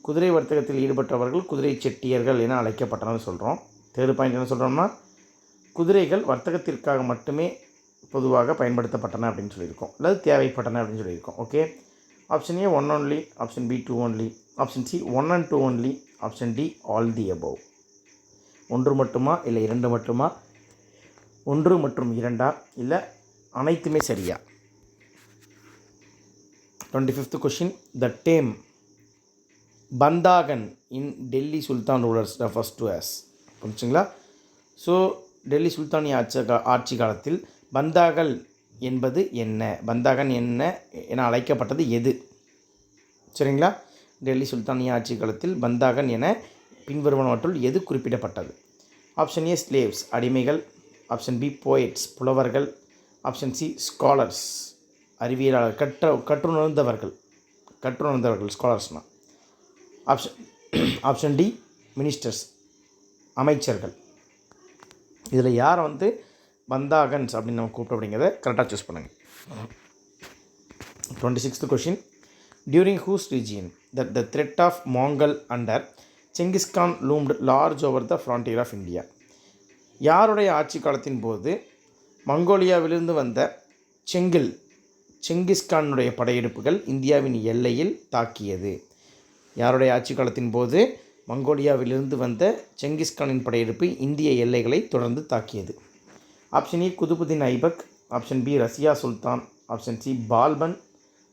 குதிரை வர்த்தகத்தில் ஈடுபட்டவர்கள் குதிரை செட்டியர்கள் என அழைக்கப்பட்டனர்னு சொல்கிறோம். தேர்ட் பாயிண்ட் என்ன சொல்கிறோம்னா, குதிரைகள் வர்த்தகத்திற்காக மட்டுமே பொதுவாக பயன்படுத்தப்பட்டன அப்படின்னு சொல்லியிருக்கோம், அல்லது தேவைப்பட்டன அப்படின்னு சொல்லியிருக்கோம். Okay, option A 1 only, option B 2 only, option C 1 and 2 only, option D all the above. 1 மட்டுமா இல்லை 2 மட்டுமா, 1 மற்றும் 2 இல்லை அனைத்துமே சரியா? 25th question. The term bandagan in Delhi sultan rulers refers to as. புரிஞ்சுங்களா? ஸோ டெல்லி சுல்தானிய ஆட்சி காலத்தில் பந்தாகல் என்பது என்ன, பந்தாகன் என்ன என அழைக்கப்பட்டது எது? சரிங்களா? டெல்லி சுல்தானிய ஆட்சி காலத்தில் பந்தாகன் என பின்வருவனவற்றுள் எது குறிப்பிடப்பட்டது? ஆப்ஷன் ஏ ஸ்லேவ்ஸ், அடிமைகள், ஆப்ஷன் பி போயட்ஸ், புலவர்கள், ஆப்ஷன் சி ஸ்காலர்ஸ், அறிவியலாளர், கற்றுணர்ந்தவர்கள் ஸ்காலர்ஸ்னால். ஆப்ஷன் டி மினிஸ்டர்ஸ், அமைச்சர்கள். இதில் யாரை வந்து பந்தாகன்ஸ் அப்படின்னு நம்ம கூப்பிட்டு அப்படிங்கிறத கரெக்டாக சூஸ் பண்ணுங்கள். 26th question. During whose region, that the threat of Mongol under Genghis Khan loomed large over the frontier of India. யாருடைய ஆட்சி காலத்தின் போது மங்கோலியாவிலிருந்து வந்த செங்கிஸ்கானுடைய படையெடுப்புகள் இந்தியாவின் எல்லையில் தாக்கியது? யாருடைய ஆட்சி காலத்தின் போது மங்கோலியாவிலிருந்து வந்த செங்கிஸ்கானின் படையெடுப்பு இந்திய எல்லைகளை தொடர்ந்து தாக்கியது? Option A Qutbuddin Aibak, option B Razia Sultan, option C Balban,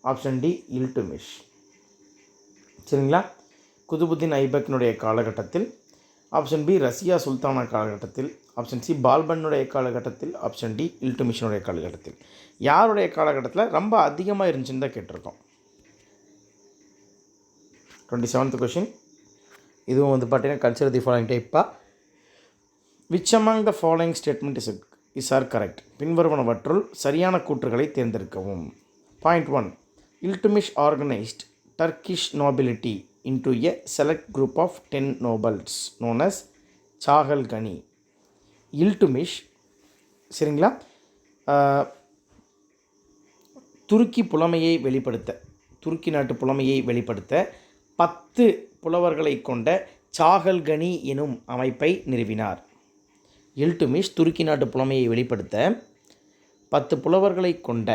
option D Iltutmish. சரிங்களா? குதுபுதீன் ஐபக்கினுடைய காலகட்டத்தில், ஆப்ஷன் பி ரசியா சுல்தானா காலகட்டத்தில், ஆப்ஷன் சி பால்பனுடைய காலகட்டத்தில், ஆப்ஷன் டி இல்டுமிஷனுடைய காலகட்டத்தில். யாருடைய காலகட்டத்தில் ரொம்ப அதிகமாக இருந்துச்சுன்னு தான் கேட்டிருக்கோம். 27th question. இதுவும் வந்து பார்த்தீங்கன்னா கன்சிடர் தி ஃபாலோயிங் டைப்பா. Which among the following statement is are correct? பின்வருவனவற்றுள் சரியான கூற்றுகளை தேர்ந்தெடுக்கவும். Point 1. Iltutmish organised Turkish nobility into a select group of 10 nobles known as Sahgal கனி. இல்டுமிஷ், சரிங்களா, துருக்கி நாட்டு புலமையை வெளிப்படுத்த 10 புலவர்களை கொண்ட சாகல் கனி எனும் அமைப்பை நிறுவினார். இல்டுமிஷ் துருக்கி நாட்டு புலமையை வெளிப்படுத்த 10 புலவர்களை கொண்ட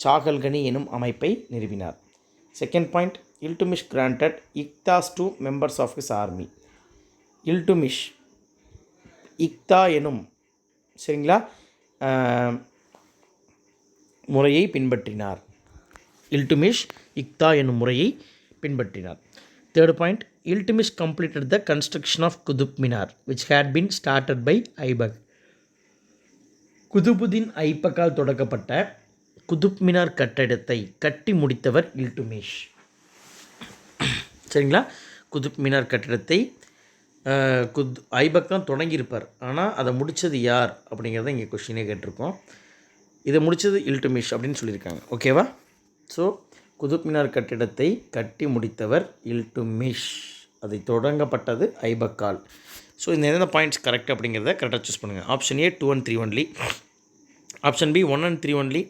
சாகல் கனி எனும் அமைப்பை நிறுவினார். Second point. Iltutmish granted iqtas to members of his army. Iltutmish iqta எனும், சரிங்களா, முறையை பின்பற்றினார். இல்டுமிஷ் இக்தா எனும் முறையை பின்பற்றினார். Third point. Iltutmish completed the construction of Qutub Minar which had been started by Aibak. Qutbuddin ஐபக்கால் தொடக்கப்பட்ட குதுப் மினார் கட்டடத்தை கட்டி முடித்தவர் இல்டுமிஷ். சரிங்களா? குதுப் மினார் கட்டிடத்தை ஐபக் தான் தொடங்கியிருப்பார். ஆனால் அதை முடித்தது யார் அப்படிங்கிறத இங்கே கொஷினே கேட்டிருக்கோம். இதை முடித்தது இல்டுமிஷ் அப்படின்னு சொல்லியிருக்காங்க. ஓகேவா? ஸோ குதுப் மினார் கட்டிடத்தை கட்டி முடித்தவர் இல்டுமிஷ். அதை தொடங்கப்பட்டது ஐபக்கால். ஸோ இந்த எந்தெந்த பாயிண்ட்ஸ் கரெக்ட் அப்படிங்கிறத கரெக்டாக சூஸ் பண்ணுங்கள். Option A 2 and 3 only, option B 1 and 3 only,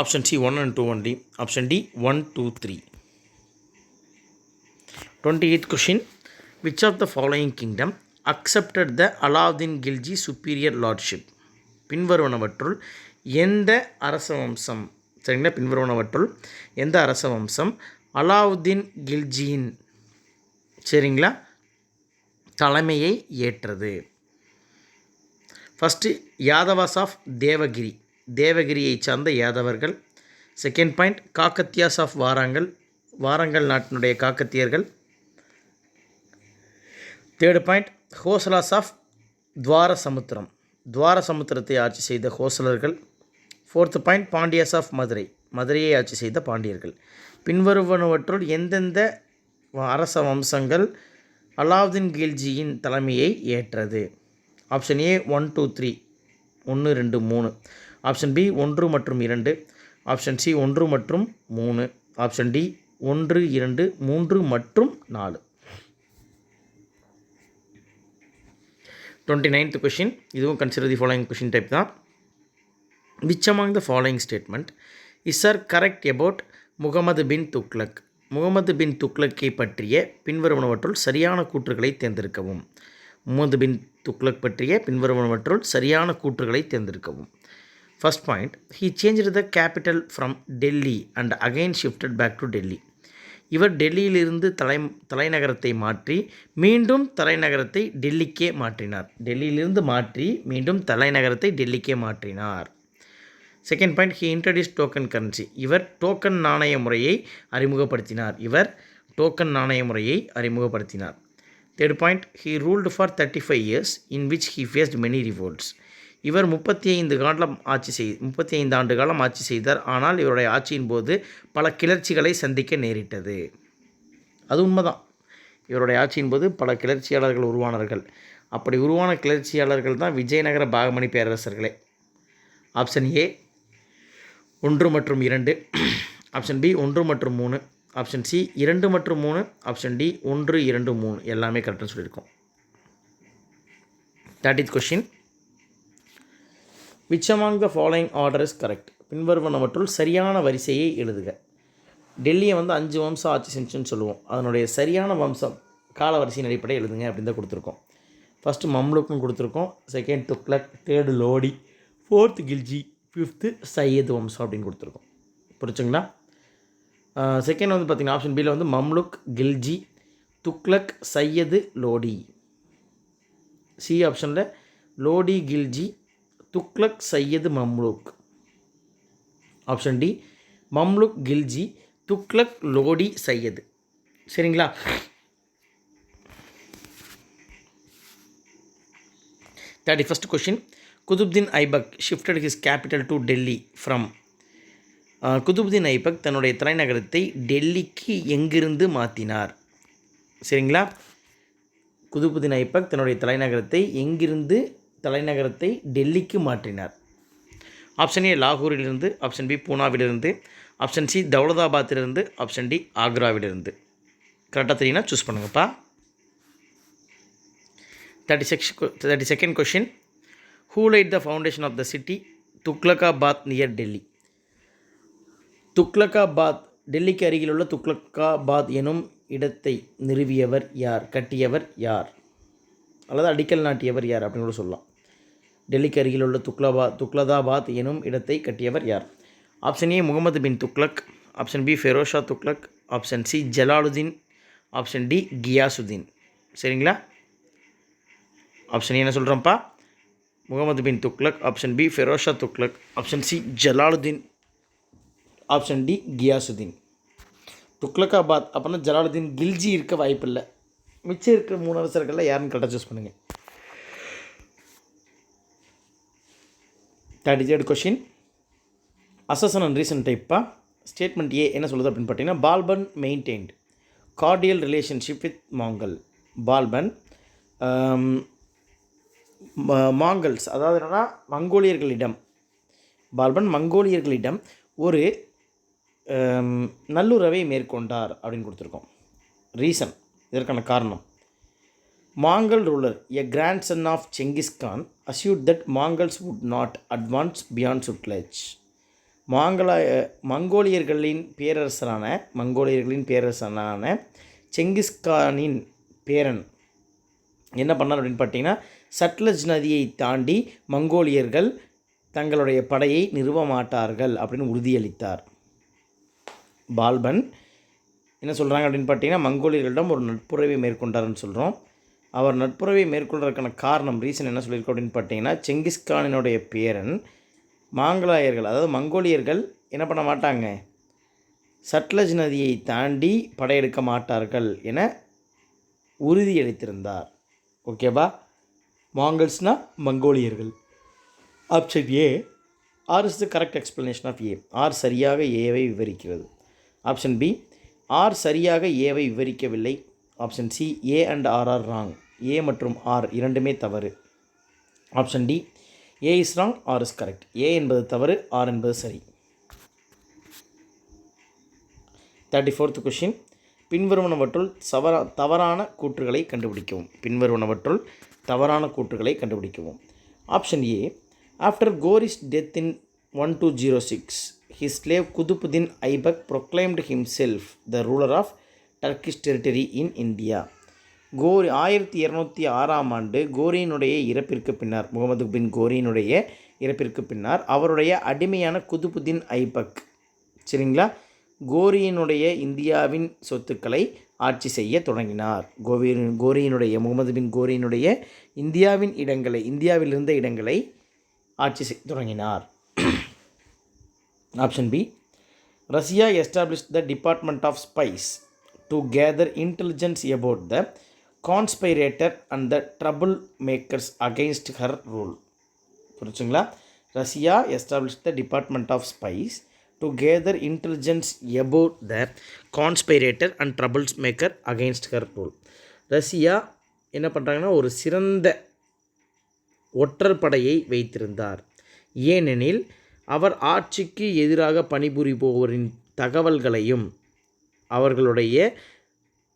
option C 1 and 2 only, option D 1, 2, 3. 28th question. Which of the following kingdom accepted the Alauddin Khilji superior lordship? பின்வருவனவற்றுள் எந்த அரச வம்சம், சரிங்களா, பின்வருவனவற்றுள் எந்த அரச வம்சம் அலாவுதீன் கில்ஜியின், சரிங்களா, தலைமையை ஏற்றது? ஃபஸ்ட்டு யாதவாஸ் ஆஃப் தேவகிரியை சார்ந்த யாதவர்கள். Second point. Kakatiyas of Warangal நாட்டினுடைய காக்கத்தியர்கள். Third point. ஹோசலாஸ் ஆஃப் துவாரசமுத்திரத்தை ஆட்சி செய்த ஹோசலர்கள். Fourth point. பாண்டியாஸ் ஆஃப் மதுரையை ஆட்சி செய்த பாண்டியர்கள். பின்வருவனவற்றுள் எந்தெந்த அரச வம்சங்கள் அலாவுதீன் கில்ஜியின் தலைமையை ஏற்றது? ஆப்ஷன் ஏ 1, 2, 3, 1, 2, 3, ஆப்ஷன் பி 1 மற்றும் 2, ஆப்ஷன் சி 1 மற்றும் 3, ஆப்ஷன் டி 1, 2, 3 மற்றும் 4. 29th question. இதுவும் consider the following question type தான். Which among the following statement is are correct about Muhammad bin Tughlaq? Muhammad bin துக்ளக்கை பற்றிய பின்வருவனவற்றுள் சரியான கூற்றுகளை தேர்ந்தெடுக்கவும். முகமது பின் துக்ளக் பற்றிய பின்வருவனவற்றுள் சரியான கூற்றுகளை தேர்ந்தெடுக்கவும். First point. He changed the capital from Delhi and again shifted back to Delhi. இவர் டெல்லியிலிருந்து தலைநகரத்தை மாற்றி மீண்டும் தலைநகரத்தை டெல்லிக்கே மாற்றினார். டெல்லியிலிருந்து மாற்றி மீண்டும் தலைநகரத்தை டெல்லிக்கே மாற்றினார். Second point. He introduce token currency. இவர் டோக்கன் நாணய முறையை அறிமுகப்படுத்தினார். Third point. He ruled for 35 years in which he faced many revolts. இவர் 35 ஆண்டு காலம் ஆட்சி செய்தார். ஆனால் இவருடைய ஆட்சியின் போது பல கிளர்ச்சிகளை சந்திக்க நேரிட்டது. அது உண்மைதான். இவருடைய ஆட்சியின் போது பல கிளர்ச்சியாளர்கள் உருவானார்கள். அப்படி உருவான கிளர்ச்சியாளர்கள் தான் விஜயநகர பாகமணி பேரரசர்களே. ஆப்ஷன் ஏ 1 மற்றும் 2, ஆப்ஷன் பி 1 மற்றும் 3, ஆப்ஷன் சி 2 மற்றும் 3, ஆப்ஷன் டி 1, 2, 3 எல்லாமே கரெக்டுன்னு சொல்லியிருக்கோம். 30th question. Which among the following order is correct? பின்வருவனவற்றுள் சரியான வரிசையை எழுதுக. டெல்லியை வந்து 5 வம்சம் ஆட்சி செஞ்சுன்னு சொல்லுவோம். அதனுடைய சரியான வம்சம் காலவரிசையின் அடிப்படையில் எழுதுங்க அப்படின்னு தான் கொடுத்துருக்கோம். ஃபஸ்ட்டு மம்லுக்னு கொடுத்துருக்கோம், second Tughlaq, third Lodi, fourth Khilji, fifth Sayyid வம்சம் அப்படின்னு கொடுத்துருக்கோம். புரிச்சுங்களா? செகண்ட் வந்து பார்த்திங்கன்னா ஆப்ஷன் பியில் வந்து மம்லுக், கில்ஜி, துக்ளக், சையது, லோடி. சி ஆப்ஷனில் லோடி, கில்ஜி, துக்ளக், சையது, மம்லுக். Option D Mamluk, Khilji, Tughlaq, Lodi, Sayyid. சரிங்களா? 31st question. Qutubdeen Aibak shifted his capital to Delhi from. Qutubdeen Aibak தன்னுடைய தலைநகரத்தை டெல்லிக்கு எங்கிருந்து மாற்றினார்? சரிங்களா? குதுப்தீன் ஐபக் தன்னுடைய தலைநகரத்தை டெல்லிக்கு மாற்றினார். ஆப்ஷன் ஏ லாகூரிலிருந்து, ஆப்ஷன் பி பூனாவிலிருந்து, ஆப்ஷன் சி தௌலதாபாத்திலிருந்து, ஆப்ஷன் டி ஆக்ராவிலிருந்து. கரெக்டாக தெரியும்னா சூஸ் பண்ணுங்கப்பா. 32nd question. Who laid the foundation of the city Tughlaqabad near Delhi? துக்ளக்காபாத், டெல்லிக்கு அருகில் உள்ள துக்ளக்காபாத் எனும் இடத்தை நிறுவியவர் யார்? கட்டியவர் யார்? அல்லது அடிக்கல் நாட்டியவர் யார் அப்படின்னு கூட சொல்லலாம். டெல்லிக்கு அருகில் உள்ள துக்லதாபாத் எனும் இடத்தை கட்டியவர் யார்? Option A Muhammad bin Tughlaq, option B Firoz Shah Tughlaq, option C Jalaluddin, option D Ghiyasuddin. சரிங்களா? ஆப்ஷன் என்ன சொல்கிறோம்ப்பா? Muhammad bin Tughlaq, option B Firoz Shah Tughlaq, option C Jalaluddin, option D Ghiyasuddin. Tughlaqabad அப்படின்னா ஜலாலுதீன், கில்ஜி இருக்க வாய்ப்பு இல்லை. மிச்சம் இருக்கிற 3 அரசர்களில் யாருன்னு கரெக்டாக சூஸ் பண்ணுங்கள். 33rd question. Assertion and reason டைப்பா. ஸ்டேட்மெண்ட் ஏ என்ன சொல்லுது அப்படின்னு பார்த்தீங்கன்னா, Balban maintained cordial relationship with Mongol. Balban Mongols, அதாவது என்னென்னா மங்கோலியர்களிடம் ஒரு நல்லுறவை மேற்கொண்டார் அப்படின்னு கொடுத்துருக்கோம். ரீசன், இதற்கான காரணம், Mongol ruler a grand son of Genghis Khan assured that Mongols would not advance beyond Sutlej. மங்கோலியர்களின் பேரரசனான செங்கிஸ்கானின் பேரன் என்ன பண்ணார் அப்படின்னு பார்த்தீங்கன்னா, சட்லஜ் நதியை தாண்டி மங்கோலியர்கள் தங்களுடைய படையை நிறுவ மாட்டார்கள் அப்படின்னு உறுதியளித்தார். பால்பன் என்ன சொல்கிறாங்க அப்படின்னு பார்த்தீங்கன்னா, மங்கோலியர்களிடம் ஒரு நட்புறவை மேற்கொண்டார்னு சொல்கிறோம். அவர் நட்புறவை மேற்கொள்வதற்கான காரணம், ரீசன் என்ன சொல்லியிருக்கோம் அப்படின்னு பார்த்தீங்கன்னா, செங்கிஸ்கானினுடைய பேரன் மங்கோலியர்கள் என்ன பண்ண மாட்டாங்க, சட்லஜ் நதியை தாண்டி படையெடுக்க மாட்டார்கள் என உறுதியளித்திருந்தார். ஓகேவா? மாங்கல்ஸ்னால் மங்கோலியர்கள். Option A R is the correct explanation of A. R சரியாக ஏவை விவரிக்கிறது. ஆப்ஷன் பி ஆர் சரியாக ஏவை விவரிக்கவில்லை. Option C A and R are wrong. A மற்றும் ஆர் இரண்டுமே தவறு. Option D A is wrong, R is correct. A என்பது தவறு, ஆர் என்பது சரி. 34th question. பின்வருவனவற்றுள் தவறான கூற்றுகளை கண்டுபிடிக்கவும். Option A after Ghori's death in 1206 his slave Qutbuddin Aibak proclaimed himself the ruler of Turkish territory in India. 1206 கோரியினுடைய இறப்பிற்கு பின்னர், முகமது பின் கோரியினுடைய இறப்பிற்கு பின்னர் அவருடைய அடிமையான குதுப்தீன் ஐபக், சரிங்களா, கோரியினுடைய இந்தியாவின் சொத்துக்களை ஆட்சி செய்ய தொடங்கினார். முகமது பின் கோரியினுடைய இந்தியாவில் இருந்த இடங்களை ஆட்சி செய்ய தொடங்கினார். Option B Razia established the department of spies to gather intelligence about the conspirator and the trouble makers against her rule. புரிச்சுங்களா? Razia established the department of spies to gather intelligence about the conspirator and troubles maker against her rule. Razia என்ன பண்ணுறாங்கன்னா, ஒரு சிறந்த ஒற்றர் படையை வைத்திருந்தார். ஏனெனில் அவர் ஆட்சிக்கு எதிராக பணிபுரிபோரின் தகவல்களையும் அவர்களுடைய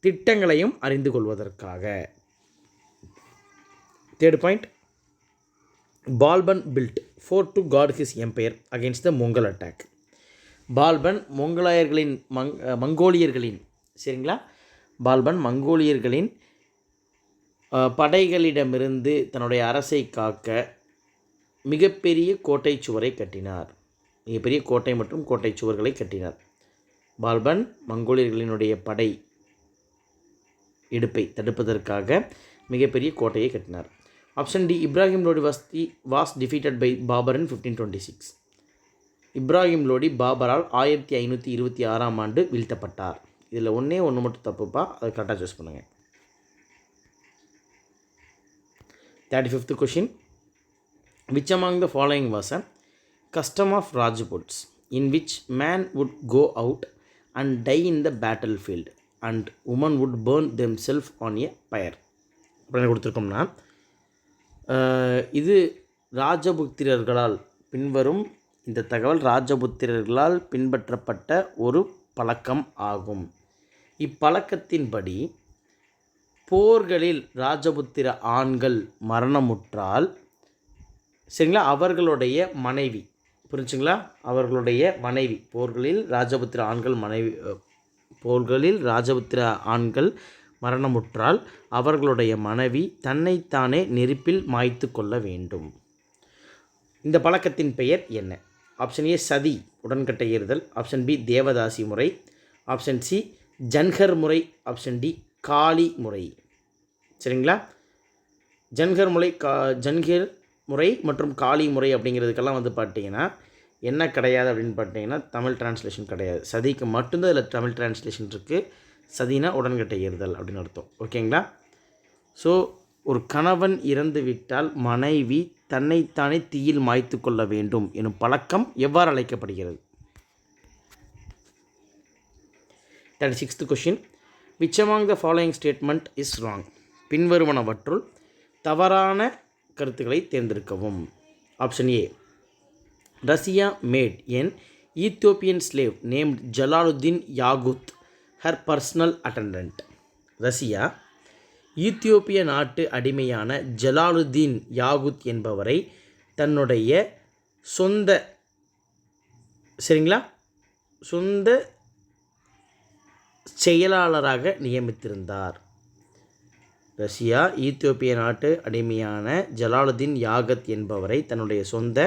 திட்டங்களையும் அறிந்து கொள்வதற்காக. Third point, Balban built fort to guard his empire against the Mongol attack. Balban மங்கோலியர்களின் சரிங்களா, பால்பன் மங்கோலியர்களின் படைகளிடமிருந்து தன்னுடைய அரசை காக்க மிகப்பெரிய கோட்டை சுவரை கட்டினார். மிகப்பெரிய கோட்டை மற்றும் கோட்டை சுவர்களை கட்டினார். பால்பன் மங்கோலியர்களினுடைய படை எடுப்பை தடுப்பதற்காக மிகப்பெரிய கோட்டையை கட்டினார். Option D, Ibrahim Lodi was defeated by Babur in 1526. Ibrahim Lodi பாபரால் 1526ஆம் ஆண்டு வீழ்த்தப்பட்டார். இதில் ஒன்று மட்டும் தப்புப்பா, அதை கரெக்டாக சூஸ் பண்ணுங்கள். 35th question. Which among the following was a custom of Rajputs in which man would go out and die in the battlefield and women would burn themselves on a pyre? அப்படின்னு கொடுத்துருக்கோம்னா, இது ராஜபுத்திரர்களால் பின்வரும் இந்த தகவல் ராஜபுத்திரர்களால் பின்பற்றப்பட்ட ஒரு பழக்கம் ஆகும். இப்பழக்கத்தின்படி போர்களில் ராஜபுத்திர ஆண்கள் மரணமுற்றால் சரிங்களா, அவர்களுடைய மனைவி, புரிஞ்சுங்களா, அவர்களுடைய மனைவி, போர்களில் ராஜபுத்திர ஆண்கள் மரணமுற்றால் அவர்களுடைய மனைவி தன்னைத்தானே நெருப்பில் மாய்த்து கொள்ள வேண்டும். இந்த பழக்கத்தின் பெயர் என்ன? ஆப்ஷன் ஏ சதி, உடன்கட்டை ஏறுதல். ஆப்ஷன் பி தேவதாசி முறை. ஆப்ஷன் சி ஜன்ஹர் முறை. ஆப்ஷன் டி காளி முறை. சரிங்களா, ஜன்ஹர் முறை மற்றும் காளி முறை அப்படிங்கிறதுக்கெல்லாம் வந்து பார்த்திங்கன்னா என்ன கிடையாது அப்படின்னு பார்த்தீங்கன்னா தமிழ் டிரான்ஸ்லேஷன் கிடையாது. சதிக்கு மட்டும்தான் இதில் தமிழ் டிரான்ஸ்லேஷன் இருக்குது. சதினா உடன்கட்டை ஏறுதல் அப்படின்னு அர்த்தம். ஓகேங்களா. ஸோ ஒரு கணவன் இறந்து விட்டால் மனைவி தன்னைத்தானே தீயில் மாய்த்து கொள்ள வேண்டும் எனும் பழக்கம் எவ்வாறு அழைக்கப்படுகிறது? 36th question. Which among the following statement is wrong? பின்வருவனவற்றுள் தவறான கருத்துக்களை தேர்ந்தெடுக்கவும். Option A, Razia made an Ethiopian slave named Jalaluddin Yakut her personal attendant. Razia ஈத்தியோப்பிய நாட்டு அடிமையான ஜலாலுத்தீன் யாகுத் என்பவரை தன்னுடைய சொந்த செயலாளராக நியமித்திருந்தார். ரஷ்யா ஈத்தியோப்பிய நாட்டு அடிமையான ஜலாலுத்தீன் யாகத் என்பவரை தன்னுடைய சொந்த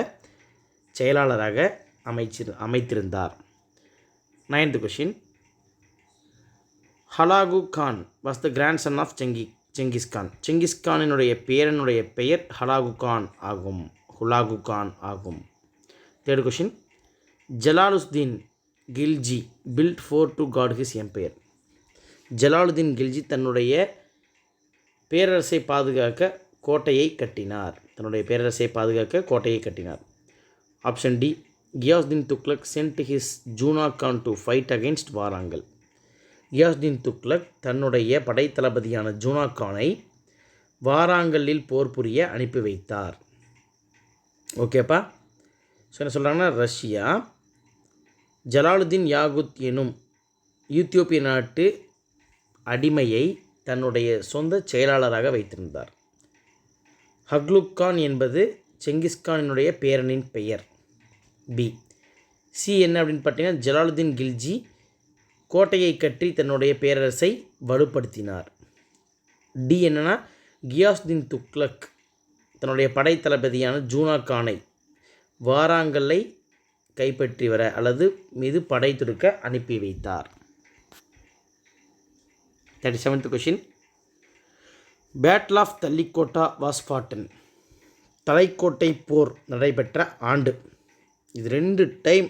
செயலாளராக அமைத்திருந்தார். 9th question. Hulagu Khan was the grand son of செங்கிஸ்கான். செங்கிஸ்கானினுடைய பேரனுடைய பெயர் ஹலாகு கான் ஆகும். 3rd question. Jalaluddin Khilji built fort to guard his empire. Jalaluddin Khilji தன்னுடைய பேரரசை பாதுகாக்க கோட்டையை கட்டினார். Option D, Ghiyasuddin Tughlaq sent his Juna Khan to fight against Warangal. Ghiyasuddin Tughlaq தன்னுடைய படைத்தளபதியான ஜூனா கானை வாராங்கல்லில் போர் புரிய அனுப்பி வைத்தார். ஓகேப்பா. ஸோ என்ன சொல்கிறாங்கன்னா, ரஷ்யா ஜலாலுத்தீன் யாகுத் எனும் ஈத்தியோப்பிய நாட்டு அடிமையை தன்னுடைய சொந்த செயலாளராக வைத்திருந்தார். ஹக்லுக் கான் என்பது செங்கிஸ்கானினுடைய பேரனின் பெயர். பி. சி என்ன அப்படின்னு பார்த்தீங்கன்னா, ஜலாலுத்தீன் கில்ஜி கோட்டையை கட்டி தன்னுடைய பேரரசை வலுப்படுத்தினார். டி என்னன்னா, கியாசுத்தீன் துக்ளக் தன்னுடைய படைத்தளபதியான ஜூனா கானை வாராங்கல்லை கைப்பற்றி வர அல்லது மீது படை தொடுக்க அனுப்பி வைத்தார். 37th question. Battle of Talikota was fought. தலைக்கோட்டை போர் நடைபெற்ற ஆண்டு. இது 2 டைம்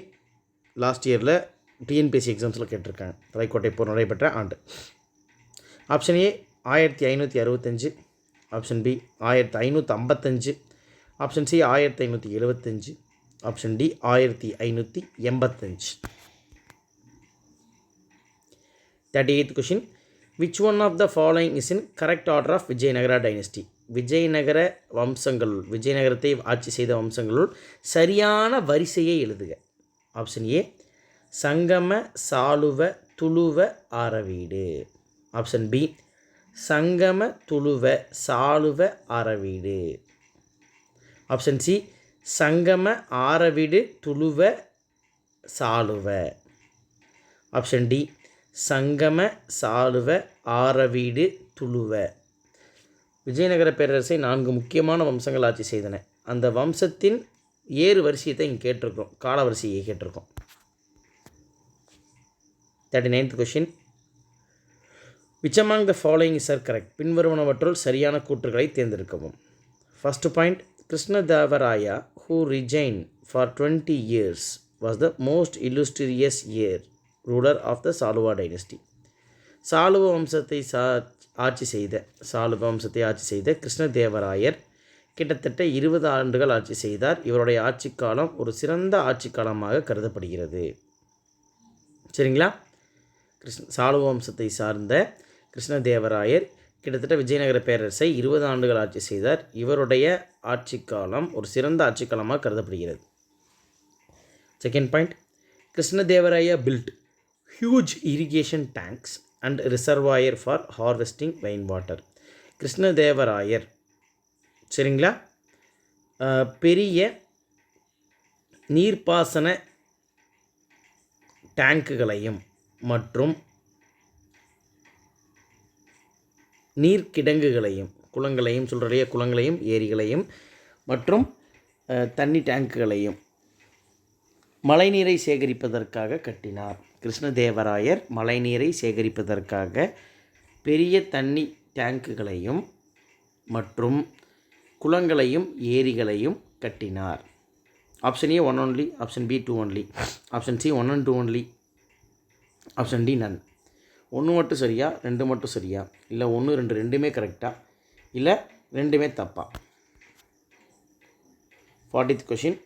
லாஸ்ட் இயரில் டிஎன்பிஎஸ்சி எக்ஸாம்ஸில் கேட்டிருக்காங்க. தலைக்கோட்டை போர் நடைபெற்ற ஆண்டு. Option A 1565. Option B 1555. Option C 1575. Option D 1585. 38th question. Which one of the following is in correct order of Vijayanagara dynasty? விஜயநகரத்தை ஆட்சி செய்த வம்சங்களுள் சரியான வரிசையை எழுதுக. Option A Sangama Saluva Tuluva Aravidu. Option B Sangama Tuluva Saluva Aravidu. Option C Sangama Aravidu Tuluva Saluva. Option D Sangama Saluva Aravidu Tuluva. Vijayanagara பேரரசை 4 முக்கியமான வம்சங்கள் ஆட்சி செய்தன. அந்த வம்சத்தின் ஏறு வரிசையத்தை இங்கே கேட்டிருக்கோம், கால வரிசையை கேட்டிருக்கோம். 39th question. Which among the following is are correct? பின்வருவனவற்றுள் சரியான கூற்றுகளை தேர்ந்தெடுக்கவும். First point, Krishnadevaraya who reigned for 20 years was the most illustrious ruler of the Saluva dynasty. Saluva வம்சத்தை ஆட்சி செய்த கிருஷ்ணதேவராயர் கிட்டத்தட்ட 20 ஆண்டுகள் ஆட்சி செய்தார். இவருடைய ஆட்சி காலம் ஒரு சிறந்த ஆட்சி காலமாக கருதப்படுகிறது. சரிங்களா? சாளுவ வம்சத்தை சார்ந்த கிருஷ்ணதேவராயர் கிட்டத்தட்ட விஜயநகர பேரரசை 20 ஆண்டுகள் ஆட்சி செய்தார். இவருடைய ஆட்சி காலம் ஒரு சிறந்த ஆட்சி காலமாக கருதப்படுகிறது. Second point, Krishnadevaraya built huge irrigation tanks and reservoir for harvesting rainwater. Krishnadevarayar சரிங்களா பெரிய நீர்ப்பாசன டேங்குகளையும் மற்றும் நீர்க்கிடங்குகளையும், குளங்களையும் சொல்கிற குளங்களையும் ஏரிகளையும் மற்றும் தண்ணி டேங்குகளையும் மழைநீரை சேகரிப்பதற்காக கட்டினார். கிருஷ்ணதேவராயர் மழைநீரை சேகரிப்பதற்காக பெரிய தண்ணி டேங்குகளையும் மற்றும் குளங்களையும் ஏரிகளையும் கட்டினார். Option A 1 only, option B 2 only, option C 1 and 2 only, option D none. 1 மட்டும் சரியா, 2 மட்டும் சரியா, இல்லை 1 2 ரெண்டுமே கரெக்டாக, இல்லை ரெண்டுமே தப்பா? 40th question.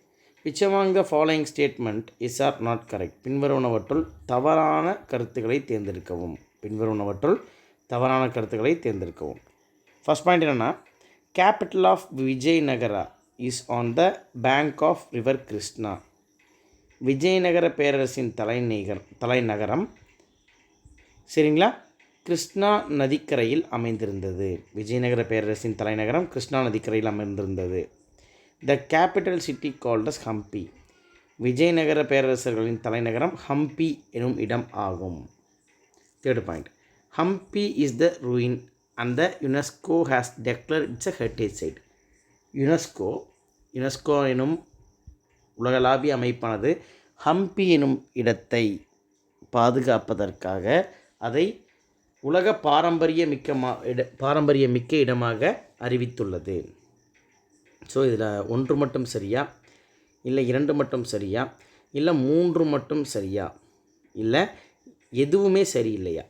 which among the following statement is or not correct? பின்வருவனவற்றுள் தவறான கருத்துக்களை தேர்ந்தெடுக்கவும். ஃபர்ஸ்ட் பாயிண்ட் என்னென்னா, capital of Vijayanagara is on the bank of river Krishna. Vijayanagara பேரரசின் தலைநகரம் சரிங்களா கிருஷ்ணா நதிக்கரையில் அமைந்திருந்தது. விஜயநகர பேரரசின் தலைநகரம் கிருஷ்ணா நதிக்கரையில் அமைந்திருந்தது. The capital city called as Hampi. Vijayanagara பேரரசர்களின் தலைநகரம் ஹம்பி எனும் இடம் ஆகும். Third point, Hampi is the ruin and the UNESCO has declared it's a heritage site. UNESCO எனும் உலகளாவிய அமைப்பானது ஹம்பி எனும் இடத்தை பாதுகாப்பதற்காக அதை உலக பாரம்பரியமிக்க இடமாக அறிவித்துள்ளது. ஸோ இதில் 1 மட்டும் சரியா, இல்லை 2 மட்டும் சரியா, இல்லை 3 மட்டும் சரியா, இல்லை எதுவுமே சரியில்லையா?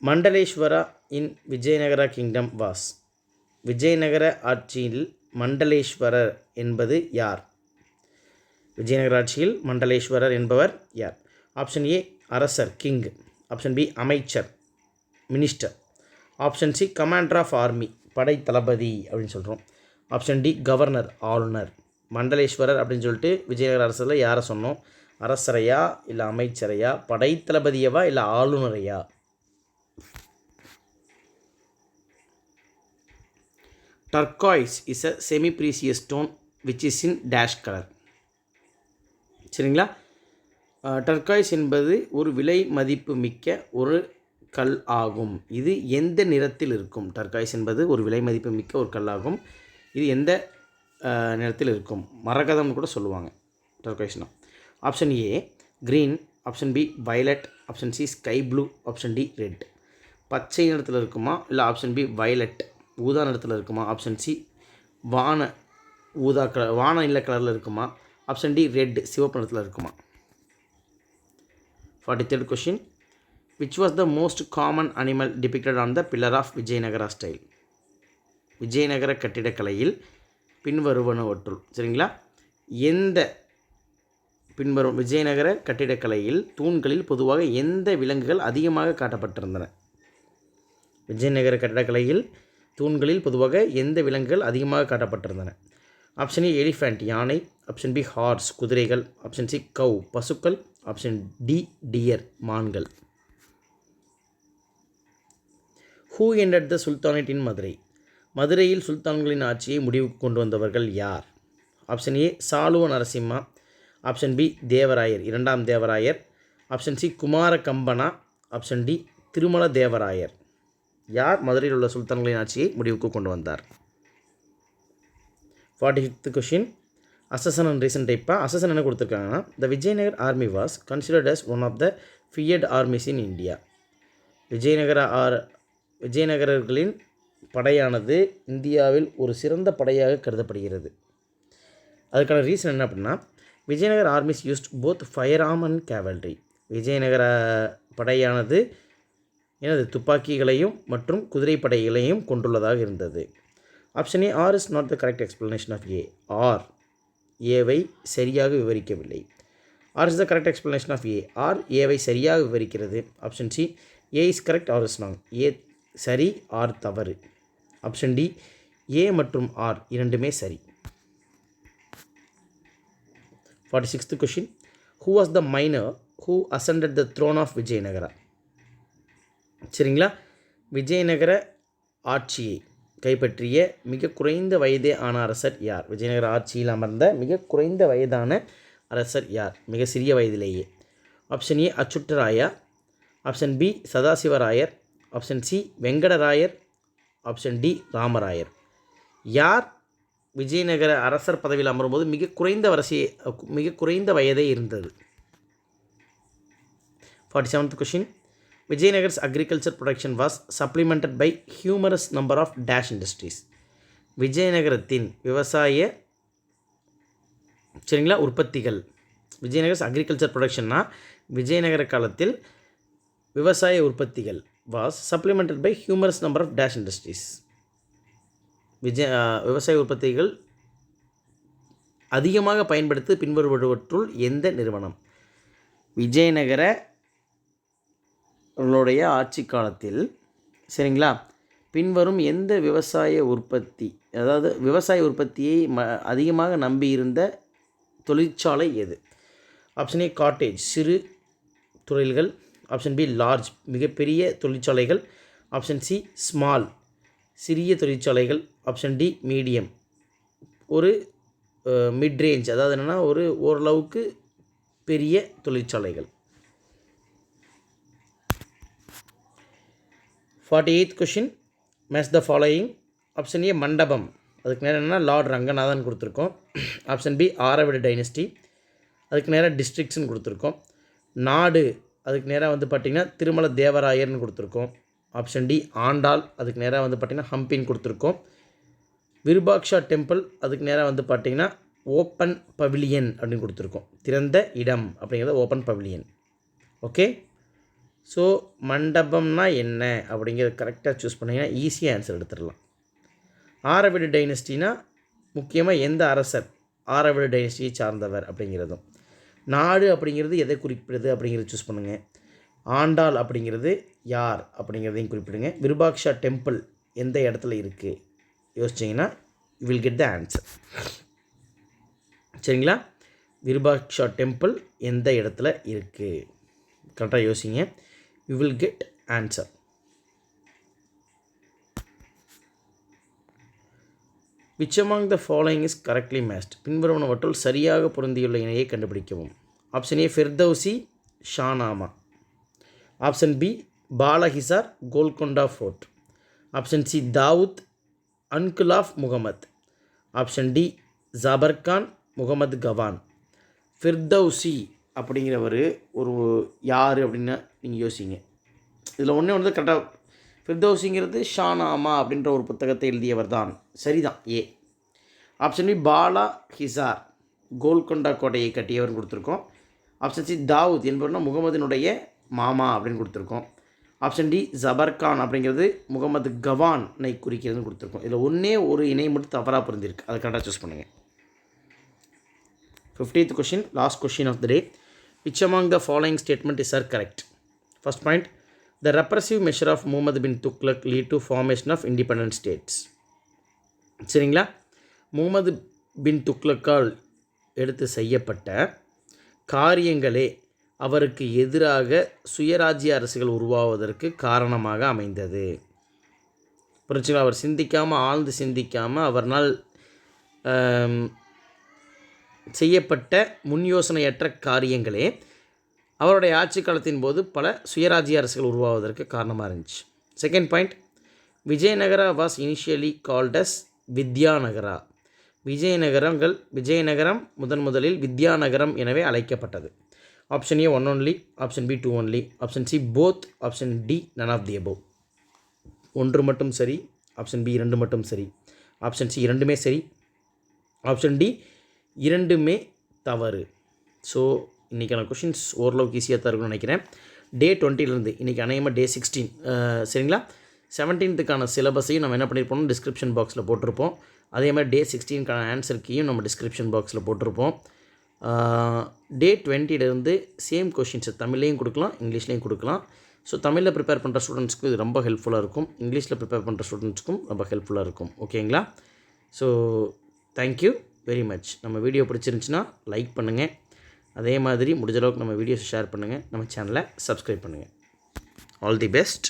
மண்டலேஸ்வரா இன் விஜயநகரா கிங்டம் வாஸ். விஜயநகர ஆட்சியில் மண்டலேஸ்வரர் என்பது யார்? விஜயநகர ஆட்சியில் மண்டலேஸ்வரர் என்பவர் யார்? ஆப்ஷன் ஏ அரசர் கிங், ஆப்ஷன் பி அமைச்சர் minister, option C commander of army படை தளபதி அப்படின்னு சொல்கிறோம், ஆப்ஷன் டி கவர்னர் ஆளுநர். மண்டலேஸ்வரர் அப்படின்னு சொல்லிட்டு விஜயநகர அரசில் யாரை சொன்னோம்? அரசரையா, இல்லை அமைச்சரையா, படை தளபதியவா, இல்லை ஆளுநரையா? Turquoise is a semi precious stone which is in dash colour. சரிங்களா? டர்காய்ஸ் என்பது ஒரு விலை மதிப்பு மிக்க ஒரு கல் ஆகும். இது எந்த நிறத்தில் இருக்கும்? டர்காய்ஸ் என்பது ஒரு விலை மதிப்பு மிக்க ஒரு கல் ஆகும். இது எந்த நிறத்தில் இருக்கும்? மரகதம்னு கூட சொல்லுவாங்க டர்காய்ஸ்னா. Option A green, option B violet, option C sky blue, option D red. பச்சை நிறத்தில் இருக்குமா, இல்லை ஆப்ஷன் பி வயலட் ஊதா நிறத்தில் இருக்குமா, ஆப்ஷன் சி வான இல்ல கலரில் இருக்குமா, ஆப்ஷன் டி ரெட் சிவப்பு நிறத்தில் இருக்குமா? 43rd question. Which was the most common animal depicted on the pillar of Vijayanagara style. Vijayanagara கட்டிடக்கலையில் பின்வருவனவற்றுள் சரிங்களா எந்த பின்வரும் விஜயநகர கட்டிடக்கலையில் தூண்களில் பொதுவாக எந்த விலங்குகள் அதிகமாக காட்டப்பட்டிருந்தன? விஜயநகர கட்டிடக்கலையில் தூண்களில் பொதுவாக எந்த விலங்குகள் அதிகமாக காட்டப்பட்டிருந்தன? ஆப்ஷன் ஏ எலிஃபண்ட் யானை, ஆப்ஷன் பி ஹார்ஸ் குதிரைகள், ஆப்ஷன் சி கவ் பசுக்கள், ஆப்ஷன் டி டியர் மான்கள். Who entered the sultanate in Madurai. மதுரையில் சுல்தான்களின் ஆட்சியை முடிவுக்கு கொண்டு வந்தவர்கள் யார்? Option A Saluva Narasimha, option B Devarayar, இரண்டாம் Devarayar, option C Kumara Kampana, option D Tirumala Devarayar. யார் மதுரையில் உள்ள சுல்தான்களின் ஆட்சியை முடிவுக்கு கொண்டு வந்தார்? 45th question, assertion and reason டைப்பா. அசசன் என்ன கொடுத்துருக்காங்கன்னா, the Vijayanagar army was considered as one of the feared armies in India. விஜயநகரர்களின் படையானது இந்தியாவில் ஒரு சிறந்த படையாக கருதப்படுகிறது. அதுக்கான ரீசன் என்ன அப்படின்னா, Vijayanagar armies used both firearm and cavalry. Vijayanagara படையானது துப்பாக்கிகளையும் மற்றும் குதிரைப்படைகளையும் கொண்டுள்ளதாக இருந்தது. Option A R is not the correct explanation of A. R ஏவை சரியாக விவரிக்கவில்லை. R is the correct explanation of A. R ஏவை சரியாக விவரிக்கிறது. Option C A is correct R is wrong. ஏ சரி, ஆர் தவறு. ஆப்ஷன் டி ஏ மற்றும் ஆர் இரண்டுமே சரி. 46th question, who was the minor who ascended the throne of Vijayanagara. சரிங்களா, விஜயநகர ஆட்சியை கைப்பற்றிய மிக குறைந்த வயதே ஆன அரசர் யார்? விஜயநகர ஆட்சியில் அமர்ந்த மிக குறைந்த வயதான அரசர் யார்? மிக சிறிய வயதிலேயே. Option A Achyutaraya, option B Sadasivarayar, option C Venkatarayar, option D Ramarayar. யார் விஜயநகர அரசர் பதவியில் அமரும்போது மிக குறைந்த வயதே இருந்தது? 47th question, Vijayanagar's agriculture production was supplemented by numerous number of dash industries. விஜயநகரத்தின் விவசாய உற்பத்திகள், விஜயநகர்ஸ் அக்ரிகல்ச்சர் ப்ரொடக்ஷன்னா விஜயநகர காலத்தில் விவசாய உற்பத்திகள் was supplemented by numerous number of dash industries. விவசாய உற்பத்திகள் அதிகமாக பயன்படுத்தி பின்வருவற்றுள் எந்த நிறுவனம்? விஜயநகரனுடைய ஆட்சி காலத்தில் சரிங்களா பின்வரும் எந்த விவசாய உற்பத்தியை அதிகமாக நம்பியிருந்த தொழிற்சாலை எது? ஆப்ஷன் ஏ காட்டேஜ், சிறு தொழில்கள், ஆப்ஷன் பி லார்ஜ், மிகப்பெரிய தொழிற்சாலைகள், ஆப்ஷன் சி ஸ்மால், சிறிய தொழிற்சாலைகள், ஆப்ஷன் டி மீடியம், ஒரு மிட் ரேஞ்ச், அதாவது என்னென்னா ஓரளவுக்கு பெரிய தொழிற்சாலைகள். 48th question, match the following. Option A மண்டபம், அதுக்கு நேரம் என்னென்னா லார்ட் ரங்கநாதன் கொடுத்துருக்கோம். ஆப்ஷன் பி ஆரவிடு டைனஸ்டி, அதுக்கு நேராக டிஸ்ட்ரிக்ட்ஸ்னு கொடுத்துருக்கோம். நாடு, அதுக்கு நேராக பார்த்திங்கன்னா திருமல தேவராயர்னு கொடுத்துருக்கோம். ஆப்ஷன் டி ஆண்டாள், அதுக்கு நேராக பார்த்திங்கன்னா ஹம்பின்னு கொடுத்துருக்கோம். விருபாக்ஷா டெம்பிள், அதுக்கு நேராக பார்த்திங்கன்னா ஓப்பன் பவிலியன் அப்படின்னு கொடுத்துருக்கோம். திறந்த இடம் அப்படிங்கிறத ஓப்பன் பவிலியன். ஓகே, ஸோ மண்டபம்னா என்ன அப்படிங்கிறத கரெக்டாக சூஸ் பண்ணிங்கன்னா ஈஸியாக ஆன்சர் எடுத்துடலாம். ஆரவிடு டைனஸ்டினா முக்கியமாக எந்த அரசர் ஆரவிடு டைனஸ்டியை சார்ந்தவர் அப்படிங்கிறதும். நாடு அப்படிங்கிறது எதை குறிப்பிடுது அப்படிங்கிறத சூஸ் பண்ணுங்கள். ஆண்டாள் அப்படிங்கிறது யார் அப்படிங்கிறதையும் குறிப்பிடுங்க. விருபாக்ஷா டெம்பிள் எந்த இடத்துல இருக்குது யோசிச்சிங்கன்னா you will get the answer. சரிங்களா, விருபாக்ஷா டெம்பிள் எந்த இடத்துல இருக்குது கரெக்டாக யோசிங்க, you will get answer. Which among the following is correctly matched. பின்வருவனவற்றுள் சரியாக பொருந்தியுள்ள இணையை கண்டுபிடிக்கவும். Option A Firdausi Shahnama, option B Balahisar Golconda fort, option C Dawood uncle of Muhammad, option D Zafar Khan Muhammad Gawan. Firdausi அப்படிங்கிறவர் ஒரு யார் அப்படின்னு நீங்கள் யோசிங்க. இதில் ஒன்று கரெக்டாக ஃபிர்தௌசிங்கிறது ஷானாமா அப்படின்ற ஒரு புத்தகத்தை எழுதியவர் தான், சரிதான் ஏ. ஆப்ஷன் பி பாலா ஹிசார் கோல்கொண்டா கோட்டையை கட்டியவர்னு கொடுத்துருக்கோம். ஆப்ஷன் சி தாவூத் என்பவர்னா முகமதினுடைய மாமா அப்படின்னு கொடுத்துருக்கோம். ஆப்ஷன் டி ஜபர்கான் அப்படிங்கிறது முகமது கவானை குறிக்கிறதுன்னு கொடுத்துருக்கோம். இதில் ஒன்றே ஒரு இணை மட்டும் தவறாக புரிஞ்சிருக்கு, அதை கரெக்டாக சூஸ் பண்ணுங்கள். 50th question, last question of the day. Which among the following statement is are correct? First point, the repressive measure of Muhammad bin Tughlaq lead to formation of independent states. சரிங்களா, முகமது பின் துக்ளக்கால் எடுத்து செய்யப்பட்ட காரியங்களே அவருக்கு எதிராக சுயராஜ்ய அரசுகள் உருவாவதற்கு காரணமாக அமைந்தது. புரிஞ்சுங்களா? அவர் சிந்திக்காமல், ஆழ்ந்து சிந்திக்காமல், அவர்னால் செய்யப்பட்ட முன் யோசனையற்ற காரியங்களே அவருடைய ஆட்சி காலத்தின் போது பல சுயராஜ்ய அரசுகள் உருவாவதற்கு காரணமாக இருந்துச்சு. Second point, Vijayanagara was initially called as Vidyanagara. Vijayanagaram முதலில் வித்யாநகரம் எனவே அழைக்கப்பட்டது. Option A 1 only, option B 2 only, option C both, option D none of the above. 1 மட்டும் சரி, ஆப்ஷன் பி 2 மட்டும் சரி, ஆப்ஷன் சி 2மே சரி, ஆப்ஷன் டி 2மே தவறு. ஸோ இன்றைக்கான கொஷின்ஸ் ஓரளவுக்கு ஈஸியாக தான் இருக்கும்னு நினைக்கிறேன். டே 20லேருந்து இன்றைக்கி அநேகமாக டே 16 சரிங்களா? 17க்கான சிலபஸையும் நம்ம என்ன பண்ணியிருப்போம், டிஸ்கிரிப்ஷன் பாக்ஸில் போட்டிருப்போம். அதே மாதிரி டே 16க்கான ஆன்சர் கீயும் நம்ம டிஸ்கிரிப்ஷன் பாக்ஸில் போட்டிருப்போம். டே 20லேருந்து சேம் கொஷின்ஸை தமிழ்லேயும் கொடுக்கலாம், இங்கிலீஷ்லேயும் கொடுக்கலாம். ஸோ தமிழில் ப்ரிப்பேர் பண்ணுற ஸ்டூடெண்ட்ஸ்க்கு இது ரொம்ப ஹெல்ப்ஃபுல்லாக இருக்கும், இங்கிலீஷில் ப்ரிப்பேர் பண்ணுற ஸ்டூடெண்ட்ஸ்க்கும் ரொம்ப ஹெல்ப்ஃபுல்லாக இருக்கும். ஓகேங்களா? So thank you very much. நம்ம வீடியோ பிடிச்சிருந்துச்சின்னா லைக் பண்ணுங்கள். அதே மாதிரி முடிஞ்ச அளவுக்கு நம்ம வீடியோஸை ஷேர் பண்ணுங்கள். நம்ம சேனலை சப்ஸ்கிரைப் பண்ணுங்கள். All the best.